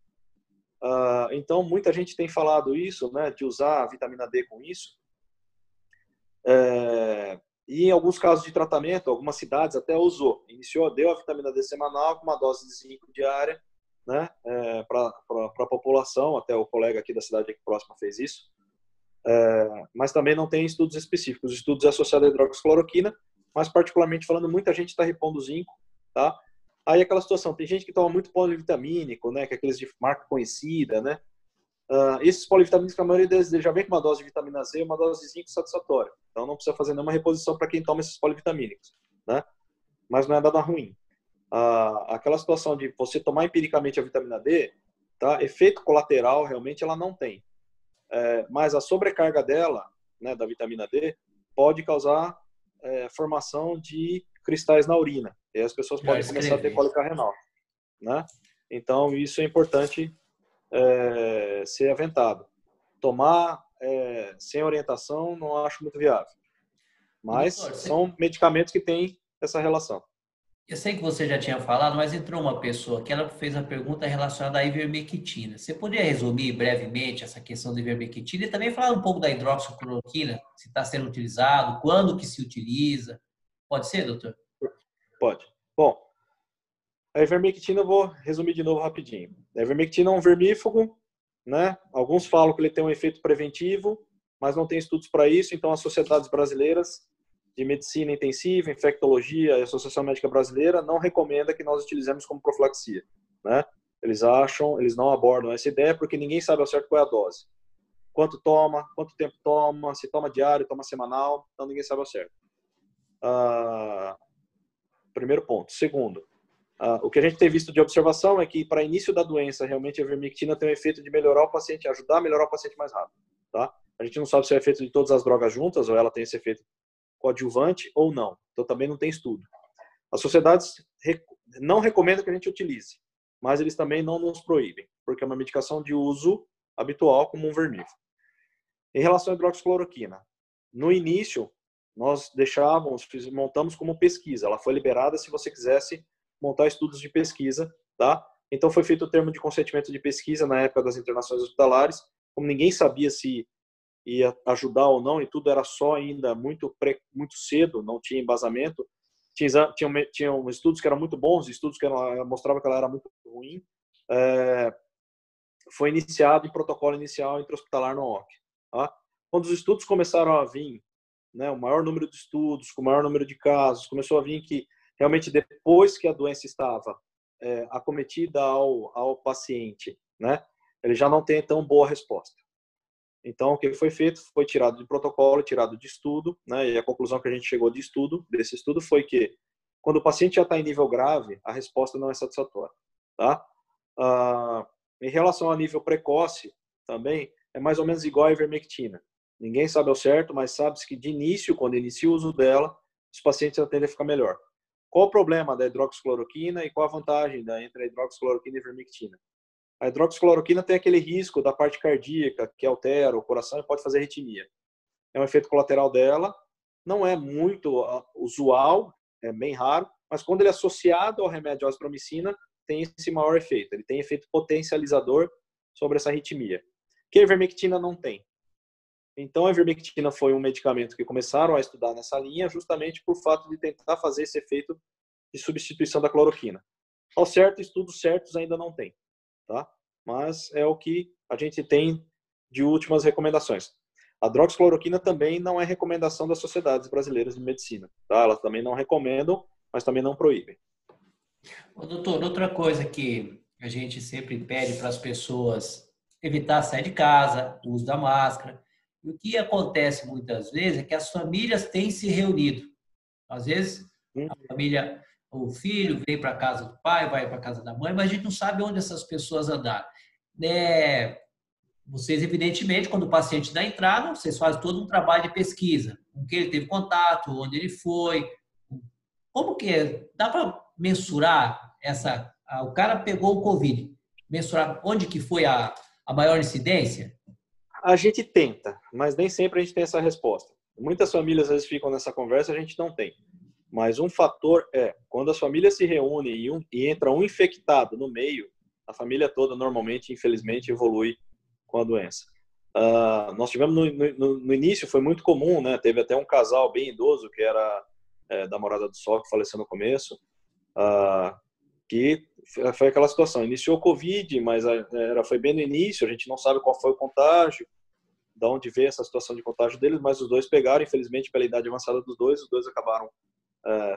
S2: Então, muita gente tem falado isso, né, de usar a vitamina D com isso. E em alguns casos de tratamento, algumas cidades até deu a vitamina D semanal com uma dose de zinco diária, né, para a população, até o colega aqui da cidade aqui próxima fez isso. Mas também não tem estudos específicos. Os estudos associados à hidroxicloroquina, mas particularmente falando, muita gente está repondo zinco, tá? Aí aquela situação, tem gente que toma muito polivitamínico, né, que é aqueles de marca conhecida, né? Esses polivitamínicos, a maioria deles já vem com uma dose de vitamina C e uma dose de zinco satisfatória. Então não precisa fazer nenhuma reposição para quem toma esses polivitamínicos, né? Mas não é nada ruim. Aquela situação de você tomar empiricamente a vitamina D, tá? Efeito colateral realmente ela não tem. Mas a sobrecarga dela, né, da vitamina D, pode causar formação de cristais na urina. E as pessoas podem começar a ter cólica renal, né? Então, isso é importante ser aventado. Tomar sem orientação não acho muito viável. Mas doutor, são medicamentos que têm essa relação.
S1: Eu sei que você já tinha falado, mas entrou uma pessoa que ela fez a pergunta relacionada à ivermectina. Você poderia resumir brevemente essa questão da ivermectina e também falar um pouco da hidroxicloroquina, se está sendo utilizado, quando que se utiliza? Pode ser, doutor?
S2: Pode. Bom, a ivermectina eu vou resumir de novo rapidinho. A ivermectina é um vermífugo, né? Alguns falam que ele tem um efeito preventivo, mas não tem estudos para isso, então as sociedades brasileiras de medicina intensiva, infectologia e Associação Médica Brasileira não recomenda que nós utilizemos como profilaxia, né? Eles não abordam essa ideia porque ninguém sabe ao certo qual é a dose. Quanto toma, quanto tempo toma, se toma diário, toma semanal, então ninguém sabe ao certo. Primeiro ponto. Segundo, o que a gente tem visto de observação é que para início da doença, realmente a ivermectina tem o efeito de melhorar o paciente, ajudar a melhorar o paciente mais rápido, tá? A gente não sabe se é o efeito de todas as drogas juntas ou ela tem esse efeito coadjuvante ou não. Então também não tem estudo. As sociedades não recomendam que a gente utilize, mas eles também não nos proíbem, porque é uma medicação de uso habitual como um vermífugo. Em relação à hidroxicloroquina, no início nós montamos como pesquisa. Ela foi liberada se você quisesse montar estudos de pesquisa, tá? Então foi feito o termo de consentimento de pesquisa na época das internações hospitalares, como ninguém sabia se ia ajudar ou não, e tudo era só ainda muito cedo, não tinha embasamento. Tinham estudos que eram muito bons, estudos que mostravam que ela era muito ruim. Foi iniciado em protocolo inicial intra-hospitalar no ONC. Tá? Quando os estudos começaram a vir, né, o maior número de estudos, com o maior número de casos, começou a vir que realmente depois que a doença estava acometida ao paciente, né, ele já não tem tão boa resposta. Então, o que foi feito foi tirado de protocolo, tirado de estudo, né? E a conclusão que a gente chegou desse estudo foi que quando o paciente já está em nível grave, a resposta não é satisfatória, tá? Em relação a nível precoce, também é mais ou menos igual a ivermectina. Ninguém sabe ao certo, mas sabe-se que de início, quando inicia o uso dela, os pacientes tendem a ficar melhor. Qual o problema da hidroxicloroquina e qual a vantagem entre a hidroxicloroquina e a ivermectina? A hidroxicloroquina tem aquele risco da parte cardíaca, que altera o coração e pode fazer arritmia. É um efeito colateral dela, não é muito usual, é bem raro, mas quando ele é associado ao remédio azitromicina, tem esse maior efeito. Ele tem efeito potencializador sobre essa arritmia, que a ivermectina não tem. Então, a ivermectina foi um medicamento que começaram a estudar nessa linha justamente por fato de tentar fazer esse efeito de substituição da cloroquina. Ao certo, estudos certos ainda não tem. Tá? Mas é o que a gente tem de últimas recomendações. A hidroxicloroquina também não é recomendação das sociedades brasileiras de medicina. Tá? Elas também não recomendam, mas também não proíbem.
S1: Doutor, outra coisa que a gente sempre pede para as pessoas evitar sair de casa, o uso da máscara. E o que acontece muitas vezes é que as famílias têm se reunido. Às vezes, a família O filho vem para a casa do pai, vai para a casa da mãe, mas a gente não sabe onde essas pessoas andaram. Vocês, evidentemente, quando o paciente dá entrada, vocês fazem todo um trabalho de pesquisa, com quem ele teve contato, onde ele foi. Como que é? Dá para mensurar o cara pegou o Covid, mensurar onde que foi a maior incidência?
S2: A gente tenta, mas nem sempre a gente tem essa resposta. Muitas famílias às vezes ficam nessa conversa, a gente não tem. Mas um fator é, quando as famílias se reúnem e entra um infectado no meio, a família toda normalmente, infelizmente, evolui com a doença. Nós tivemos no início, foi muito comum, né? Teve até um casal bem idoso, que era da Morada do Sol, que faleceu no começo, que foi aquela situação, iniciou o Covid, mas foi bem no início, a gente não sabe qual foi o contágio, de onde veio essa situação de contágio deles, mas os dois pegaram, infelizmente, pela idade avançada dos dois, os dois acabaram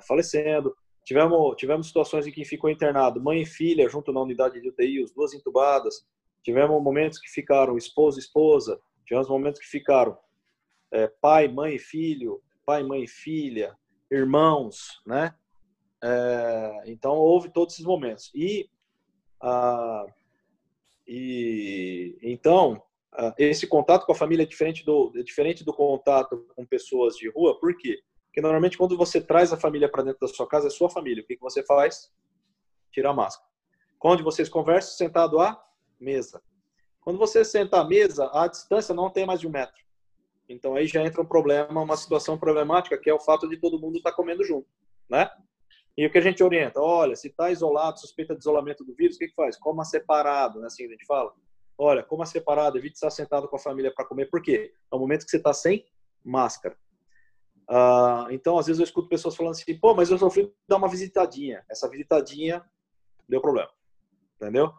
S2: falecendo. Tivemos situações em que ficou internado mãe e filha junto na unidade de UTI, os duas entubadas. Tivemos momentos que ficaram esposo e esposa. Tivemos momentos que ficaram pai, mãe e filho, pai, mãe e filha, irmãos, né? Então, houve todos esses momentos. Então, esse contato com a família é diferente do contato com pessoas de rua. Por quê? Porque normalmente quando você traz a família para dentro da sua casa, é sua família. O que você faz? Tira a máscara. Quando vocês conversam, sentado à mesa. Quando você senta à mesa, a distância não tem mais de 1 metro. Então aí já entra um problema, uma situação problemática, que é o fato de todo mundo estar comendo junto, né? E o que a gente orienta? Olha, se está isolado, suspeita de isolamento do vírus, o que faz? Coma separado, né? Assim a gente fala. Olha, coma separado, evite estar sentado com a família para comer. Por quê? É o momento que você está sem máscara. Então, às vezes eu escuto pessoas falando assim, pô, mas eu só fui dar uma visitadinha. Essa visitadinha deu problema, entendeu?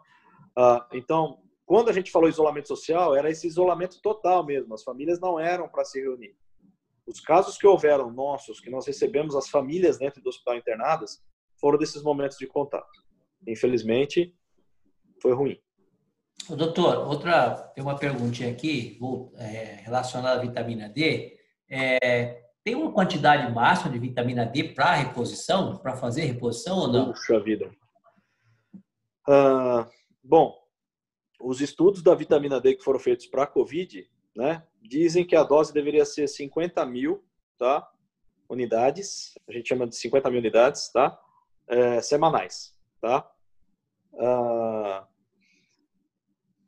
S2: Então, quando a gente falou isolamento social, era esse isolamento total mesmo. As famílias não eram para se reunir. Os casos que houveram nossos, que nós recebemos as famílias dentro do hospital internadas, foram desses momentos de contato. Infelizmente, foi ruim.
S1: Doutor, tem uma perguntinha aqui relacionada à vitamina D. Tem uma quantidade máxima de vitamina D para reposição, para fazer reposição ou não?
S2: Puxa vida. Bom, os estudos da vitamina D que foram feitos para a Covid, né, dizem que a dose deveria ser 50 mil, tá, unidades, a gente chama de 50 mil unidades, tá, semanais, tá.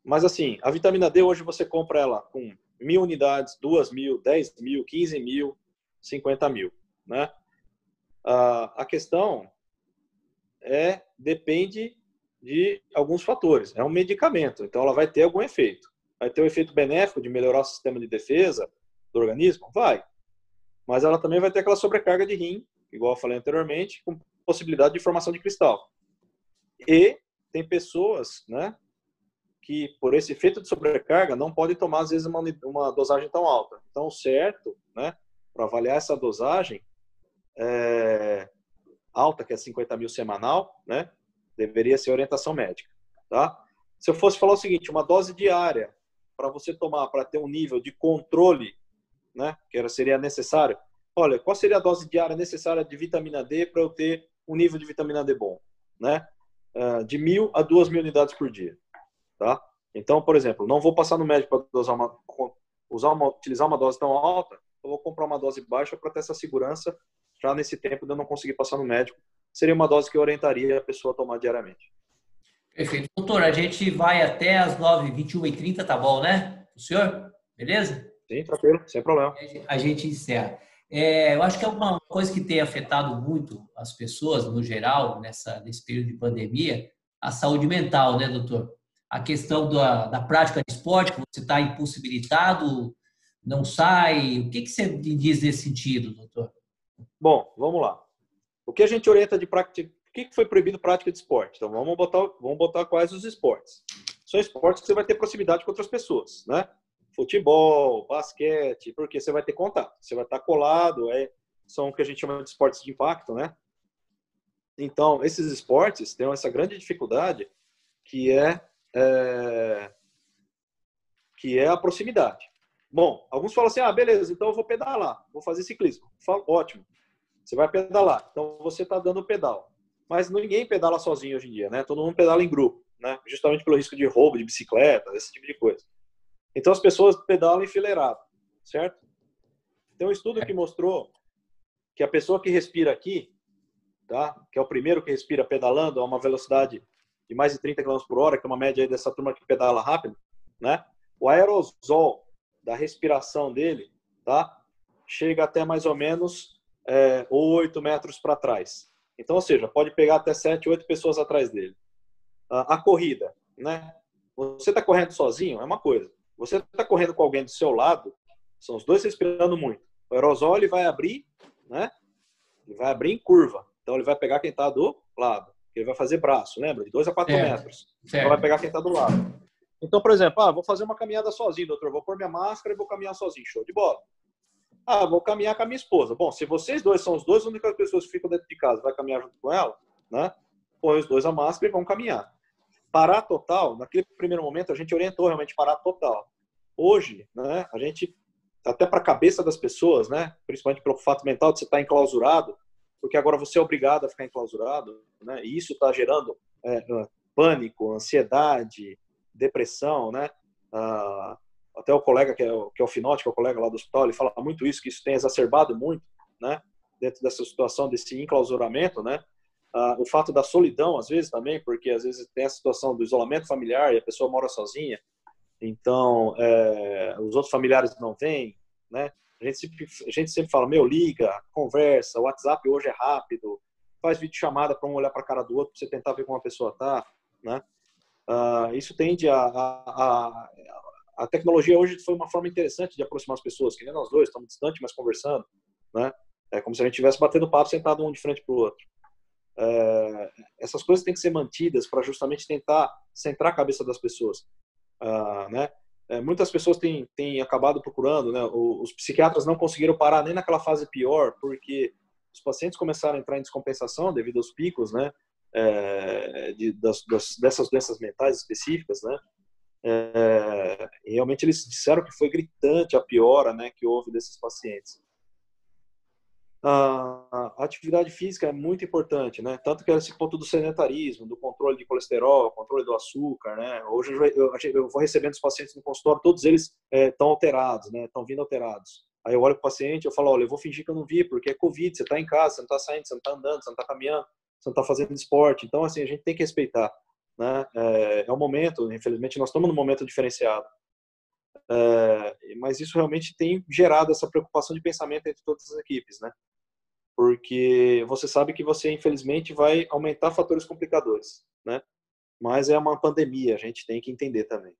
S2: Mas assim, a vitamina D hoje você compra ela com 1.000 unidades, 2.000, 10.000, 15.000, 50.000, né? A questão depende de alguns fatores. É um medicamento, então ela vai ter algum efeito. Vai ter um efeito benéfico de melhorar o sistema de defesa do organismo? Vai. Mas ela também vai ter aquela sobrecarga de rim, igual eu falei anteriormente, com possibilidade de formação de cristal. E tem pessoas, né, que por esse efeito de sobrecarga não podem tomar, às vezes, uma dosagem tão alta. Então, o certo, né, para avaliar essa dosagem alta, que é 50 mil semanal, né, deveria ser orientação médica, tá? Se eu fosse falar o seguinte, uma dose diária para você tomar, para ter um nível de controle, né, que seria necessário, olha, qual seria a dose diária necessária de vitamina D para eu ter um nível de vitamina D bom, né? De 1.000 a 2.000 unidades por dia, tá? Então, por exemplo, não vou passar no médico para utilizar uma dose tão alta, eu vou comprar uma dose baixa para ter essa segurança, já nesse tempo de eu não conseguir passar no médico. Seria uma dose que eu orientaria a pessoa a tomar diariamente.
S1: Perfeito. Doutor, a gente vai até as 9h21h30, tá bom, né? O senhor? Beleza?
S2: Sim, tranquilo, sem problema.
S1: A gente encerra. Eu acho que é uma coisa que tem afetado muito as pessoas, no geral, nesse período de pandemia, a saúde mental, né, doutor? A questão da prática de esporte, que você está impossibilitado, não sai. O que você diz nesse sentido, doutor?
S2: Bom, vamos lá. O que a gente orienta de prática? O que foi proibido prática de esporte? Então, vamos botar quais os esportes. São esportes que você vai ter proximidade com outras pessoas, né? Futebol, basquete, porque você vai ter contato, você vai estar colado, são o que a gente chama de esportes de impacto, né? Então, esses esportes têm essa grande dificuldade que é a proximidade. Bom, alguns falam assim, beleza, então eu vou pedalar, vou fazer ciclismo. Eu falo, ótimo, você vai pedalar, então você está dando pedal. mas ninguém pedala sozinho hoje em dia, né? Todo mundo pedala em grupo, né? Justamente pelo risco de roubo de bicicleta, esse tipo de coisa. Então as pessoas pedalam enfileirado, certo? Tem um estudo que mostrou que a pessoa que respira aqui, tá? Que é o primeiro que respira pedalando a uma velocidade de mais de 30 km por hora, que é uma média aí dessa turma que pedala rápido, né? O aerosol da respiração dele, tá? Chega até mais ou menos 8 metros para trás. Então, ou seja, pode pegar até 7, 8 pessoas atrás dele. A corrida, né? Você está correndo sozinho, é uma coisa. Você está correndo com alguém do seu lado, são os dois respirando muito. O aerosol ele vai abrir, né? Ele vai abrir em curva. Então, ele vai pegar quem está do lado. Ele vai fazer braço, lembra? De 2 a 4 metros. Então, vai pegar quem está do lado. Então, por exemplo, vou fazer uma caminhada sozinho, doutor. Vou pôr minha máscara e vou caminhar sozinho. Show de bola. Vou caminhar com a minha esposa. Bom, se vocês dois são os dois únicas pessoas que ficam dentro de casa, vai caminhar junto com ela, né? Põe os dois a máscara e vão caminhar. Parar total, naquele primeiro momento, a gente orientou realmente parar total. Hoje, né, a gente, até para a cabeça das pessoas, né, principalmente pelo fato mental de você estar enclausurado, porque agora você é obrigado a ficar enclausurado, né, e isso está gerando pânico, ansiedade, depressão, né? Até o colega que é o Finotti, que é o colega lá do hospital, ele fala muito isso, que isso tem exacerbado muito, né? Dentro dessa situação, desse enclausuramento, né? O fato da solidão, às vezes, também, porque às vezes tem a situação do isolamento familiar e a pessoa mora sozinha, então os outros familiares não vêm, né? A gente sempre fala, liga, conversa, o WhatsApp hoje é rápido, faz videochamada para um olhar para a cara do outro, para você tentar ver como a pessoa está, né? Isso tende a tecnologia hoje foi uma forma interessante de aproximar as pessoas, que nem nós dois, estamos distantes, mas conversando, né? É como se a gente estivesse batendo papo sentado um de frente para o outro. Essas coisas têm que ser mantidas para justamente tentar centrar a cabeça das pessoas, né? Muitas pessoas têm acabado procurando, né? Os psiquiatras não conseguiram parar nem naquela fase pior, porque os pacientes começaram a entrar em descompensação devido aos picos, né? Dessas doenças mentais específicas, né? E realmente eles disseram que foi gritante a piora, né, que houve desses pacientes. A atividade física é muito importante, né? Tanto que esse ponto do sedentarismo, do controle de colesterol, controle do açúcar, né? Hoje eu vou recebendo os pacientes no consultório, todos eles estão alterados, né? Estão vindo alterados. Aí eu olho para o paciente, eu falo, olha, eu vou fingir que eu não vi, porque é Covid, você está em casa, você não está saindo, você não está andando, você não está caminhando, você não está fazendo esporte. Então, assim, a gente tem que respeitar, né? É um momento, infelizmente, nós estamos num momento diferenciado. Mas isso realmente tem gerado essa preocupação de pensamento entre todas as equipes, né? Porque você sabe que você, infelizmente, vai aumentar fatores complicadores, né? Mas é uma pandemia, a gente tem que entender também.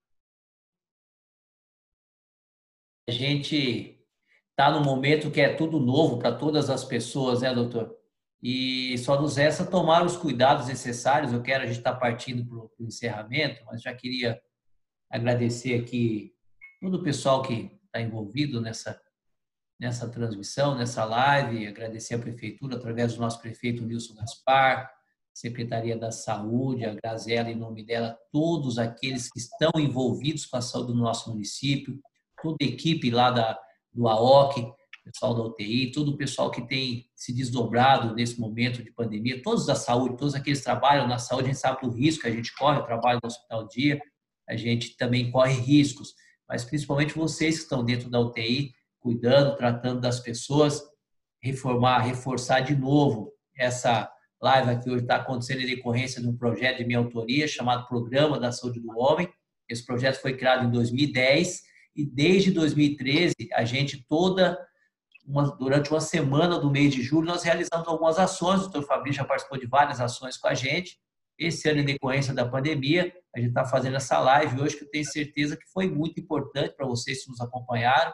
S1: A gente está num momento que é tudo novo para todas as pessoas, né, doutor? E só nos resta tomar os cuidados necessários. A gente está partindo para o encerramento, mas já queria agradecer aqui todo o pessoal que está envolvido nessa transmissão, nessa live, agradecer a Prefeitura, através do nosso prefeito Nilson Gaspar, Secretaria da Saúde, a Graziela, em nome dela, todos aqueles que estão envolvidos com a saúde do nosso município, toda a equipe lá do AOC, pessoal da UTI, todo o pessoal que tem se desdobrado nesse momento de pandemia, todos da saúde, todos aqueles que trabalham na saúde, a gente sabe do risco que a gente corre, o trabalho no Hospital Dia, a gente também corre riscos, mas principalmente vocês que estão dentro da UTI, cuidando, tratando das pessoas, reforçar de novo essa live que hoje está acontecendo em decorrência de um projeto de minha autoria chamado Programa da Saúde do Homem. Esse projeto foi criado em 2010 e desde 2013 a gente durante uma semana do mês de julho nós realizamos algumas ações, o doutor Fabrício já participou de várias ações com a gente. Esse ano, em decorrência da pandemia, a gente está fazendo essa live hoje que eu tenho certeza que foi muito importante para vocês que nos acompanharam.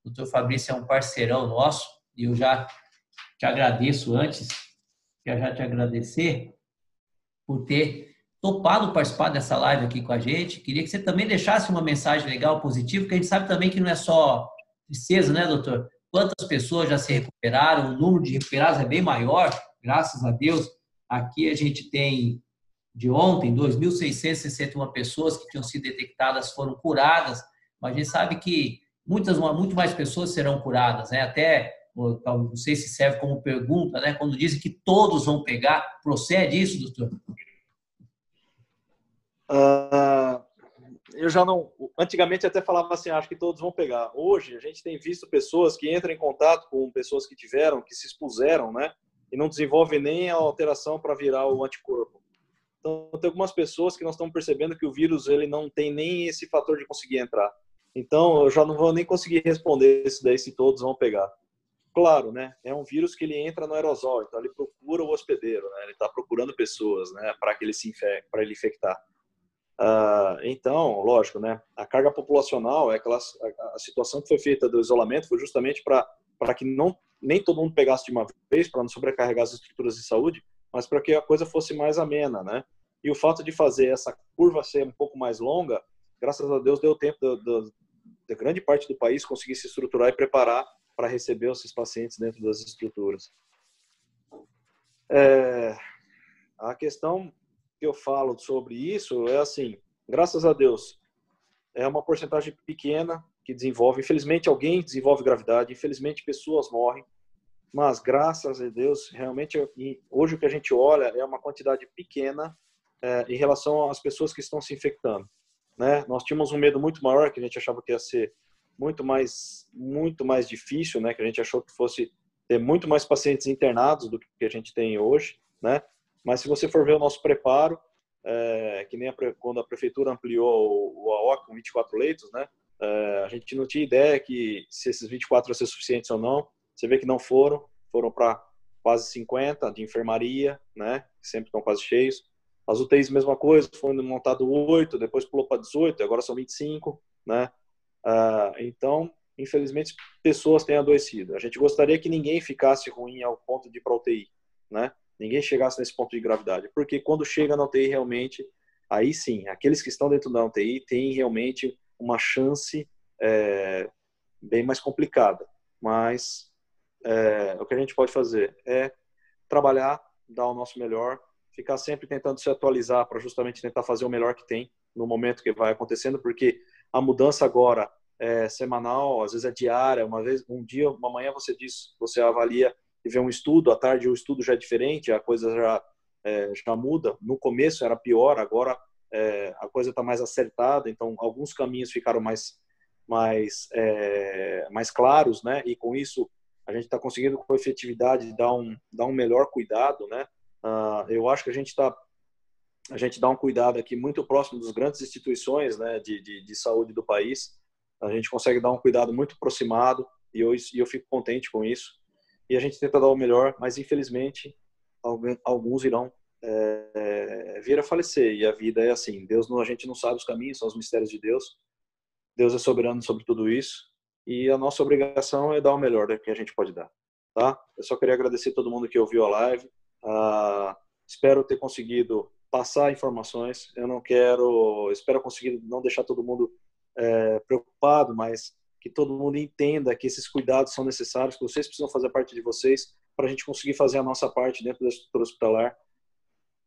S1: O doutor Fabrício é um parceirão nosso e eu já te agradeço antes, já te agradecer por ter topado participar dessa live aqui com a gente. Queria que você também deixasse uma mensagem legal, positiva, porque a gente sabe também que não é só tristeza, né, doutor? Quantas pessoas já se recuperaram, o número de recuperados é bem maior, graças a Deus. Aqui a gente tem, de ontem, 2.661 pessoas que tinham sido detectadas foram curadas, mas a gente sabe que muito mais pessoas serão curadas, né? Até Não sei se serve como pergunta, né? Quando dizem que todos vão pegar, procede isso, doutor?
S2: Eu já não... Antigamente até falava assim, acho que todos vão pegar. Hoje a gente tem visto pessoas que entram em contato com pessoas que tiveram, que se expuseram, né? E não desenvolvem nem a alteração para virar o anticorpo. Então, tem algumas pessoas que nós estamos percebendo que o vírus ele não tem nem esse fator de conseguir entrar. Então, eu já não vou nem conseguir responder isso daí se todos vão pegar. Claro, né? É um vírus que ele entra no aerosol, então ele procura o hospedeiro, né? Ele está procurando pessoas, né? Para que ele se infecte, para ele infectar. Então, lógico, né? A carga populacional, a situação que foi feita do isolamento foi justamente para que nem todo mundo pegasse de uma vez, para não sobrecarregar as estruturas de saúde, mas para que a coisa fosse mais amena, né? E o fato de fazer essa curva ser um pouco mais longa, graças a Deus, deu tempo da grande parte do país conseguir se estruturar e preparar para receber esses pacientes dentro das estruturas. A questão que eu falo sobre isso é assim, graças a Deus, é uma porcentagem pequena que desenvolve. Infelizmente, alguém desenvolve gravidade, infelizmente, pessoas morrem, mas graças a Deus, realmente, hoje o que a gente olha é uma quantidade pequena em relação às pessoas que estão se infectando, né? Nós tínhamos um medo muito maior, que a gente achava que ia ser muito mais difícil, né? Que a gente achou que fosse ter muito mais pacientes internados do que a gente tem hoje, né? Mas se você for ver o nosso preparo, que nem quando a prefeitura ampliou o AOC com 24 leitos, né? A gente não tinha ideia que se esses 24 iam ser suficientes ou não. Você vê que não foram para quase 50 de enfermaria, né? Sempre estão quase cheios. As UTIs, mesma coisa, foi montado 8, depois pulou para 18, agora são 25, né? Então, infelizmente, pessoas têm adoecido. A gente gostaria que ninguém ficasse ruim ao ponto de ir para a UTI, né? Ninguém chegasse nesse ponto de gravidade, porque quando chega na UTI realmente, aí sim, aqueles que estão dentro da UTI têm realmente uma chance bem mais complicada. Mas o que a gente pode fazer é trabalhar, dar o nosso melhor, ficar sempre tentando se atualizar para justamente tentar fazer o melhor que tem no momento que vai acontecendo, porque a mudança agora é semanal, às vezes é diária, um dia, uma manhã você avalia e vê um estudo, à tarde o estudo já é diferente, a coisa já muda. No começo era pior, agora a coisa está mais acertada, então alguns caminhos ficaram mais claros, né? E com isso a gente está conseguindo com efetividade dar um melhor cuidado, né? Eu acho que a gente dá um cuidado aqui muito próximo das grandes instituições, né, de saúde do país. A gente consegue dar um cuidado muito aproximado e eu fico contente com isso. E a gente tenta dar o melhor, mas infelizmente alguns irão vir a falecer. E a vida é assim, a gente não sabe os caminhos, são os mistérios de Deus. Deus é soberano sobre tudo isso. E a nossa obrigação é dar o melhor que a gente pode dar. Tá? Eu só queria agradecer a todo mundo que ouviu a live. Espero ter conseguido passar informações. Espero conseguir não deixar todo mundo preocupado, mas que todo mundo entenda que esses cuidados são necessários, que vocês precisam fazer parte de vocês para a gente conseguir fazer a nossa parte dentro da estrutura hospitalar.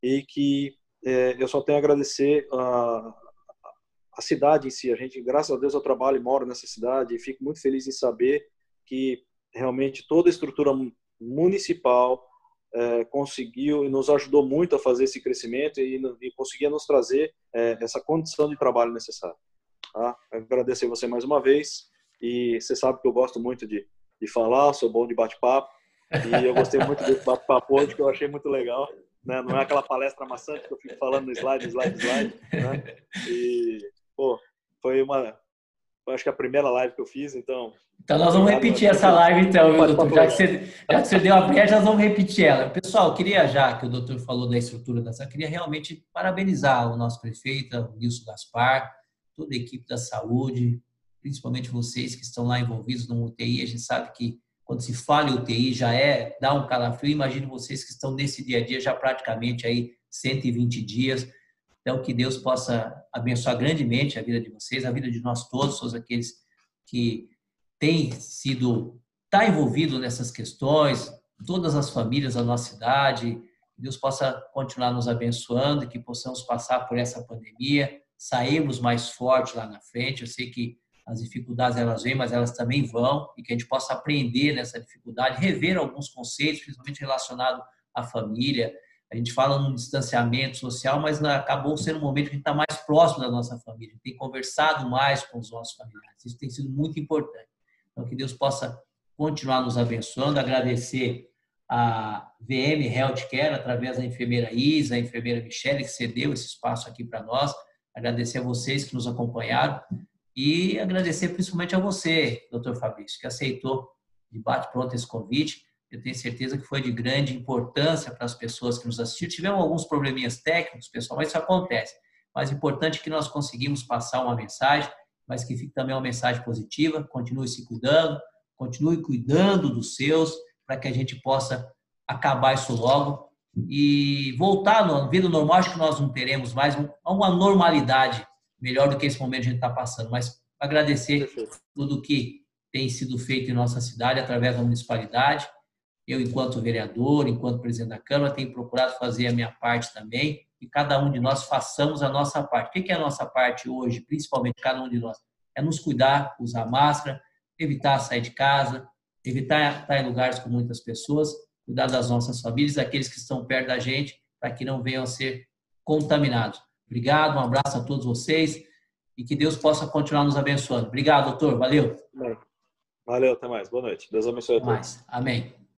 S2: E que eu só tenho a agradecer a cidade em si. Graças a Deus, eu trabalho e moro nessa cidade e fico muito feliz em saber que realmente toda a estrutura municipal conseguiu e nos ajudou muito a fazer esse crescimento e conseguia nos trazer essa condição de trabalho necessária. Tá? Eu agradecer você mais uma vez e você sabe que eu gosto muito de falar, sou bom de bate-papo e eu gostei muito desse bate-papo hoje, que eu achei muito legal. Né? Não é aquela palestra maçante que eu fico falando no slide, né? E, foi acho que a primeira live que eu fiz, então...
S1: Então nós vamos repetir essa live então, viu, doutor? Já que você deu a brecha, nós vamos repetir ela. Pessoal, queria, já que o doutor falou da estrutura da saúde, queria realmente parabenizar o nosso prefeito, o Nilson Gaspar, toda a equipe da saúde, principalmente vocês que estão lá envolvidos no UTI. A gente sabe que quando se fala em UTI já dá um calafrio. Imagino vocês que estão nesse dia a dia já praticamente aí 120 dias. Então, que Deus possa abençoar grandemente a vida de vocês, a vida de nós todos aqueles que está envolvido nessas questões, todas as famílias da nossa cidade. Que Deus possa continuar nos abençoando e que possamos passar por essa pandemia, sairmos mais fortes lá na frente. Eu sei que As dificuldades, elas vêm, mas elas também vão, e que a gente possa aprender nessa dificuldade, rever alguns conceitos, principalmente relacionados à família. A gente fala num distanciamento social, mas acabou sendo um momento que a gente está mais próximo da nossa família, a gente tem conversado mais com os nossos familiares. Isso tem sido muito importante. Então, que Deus possa continuar nos abençoando, agradecer a VM Healthcare, através da enfermeira Isa, a enfermeira Michele, que cedeu esse espaço aqui para nós, agradecer a vocês que nos acompanharam e agradecer principalmente a você, doutor Fabrício, que aceitou de bate-pronto esse convite. Eu tenho certeza que foi de grande importância para as pessoas que nos assistiram. Tivemos alguns probleminhas técnicos, pessoal, mas isso acontece. Mas o importante é que nós conseguimos passar uma mensagem, mas que fique também uma mensagem positiva. Continue se cuidando, continue cuidando dos seus, para que a gente possa acabar isso logo e voltar à vida normal. Acho que nós não teremos mais uma normalidade melhor do que esse momento que a gente está passando, mas agradecer tudo que tem sido feito em nossa cidade através da municipalidade. Eu, enquanto vereador, enquanto presidente da Câmara, tenho procurado fazer a minha parte também, e cada um de nós façamos a nossa parte. O que é a nossa parte hoje, principalmente cada um de nós? É nos cuidar, usar máscara, evitar sair de casa, evitar estar em lugares com muitas pessoas, cuidar das nossas famílias, daqueles que estão perto da gente, para que não venham a ser contaminados. Obrigado, um abraço a todos vocês e que Deus possa continuar nos abençoando. Obrigado, doutor. Valeu.
S2: Valeu, até mais. Boa noite. Deus abençoe a todos.
S1: Até mais. Amém.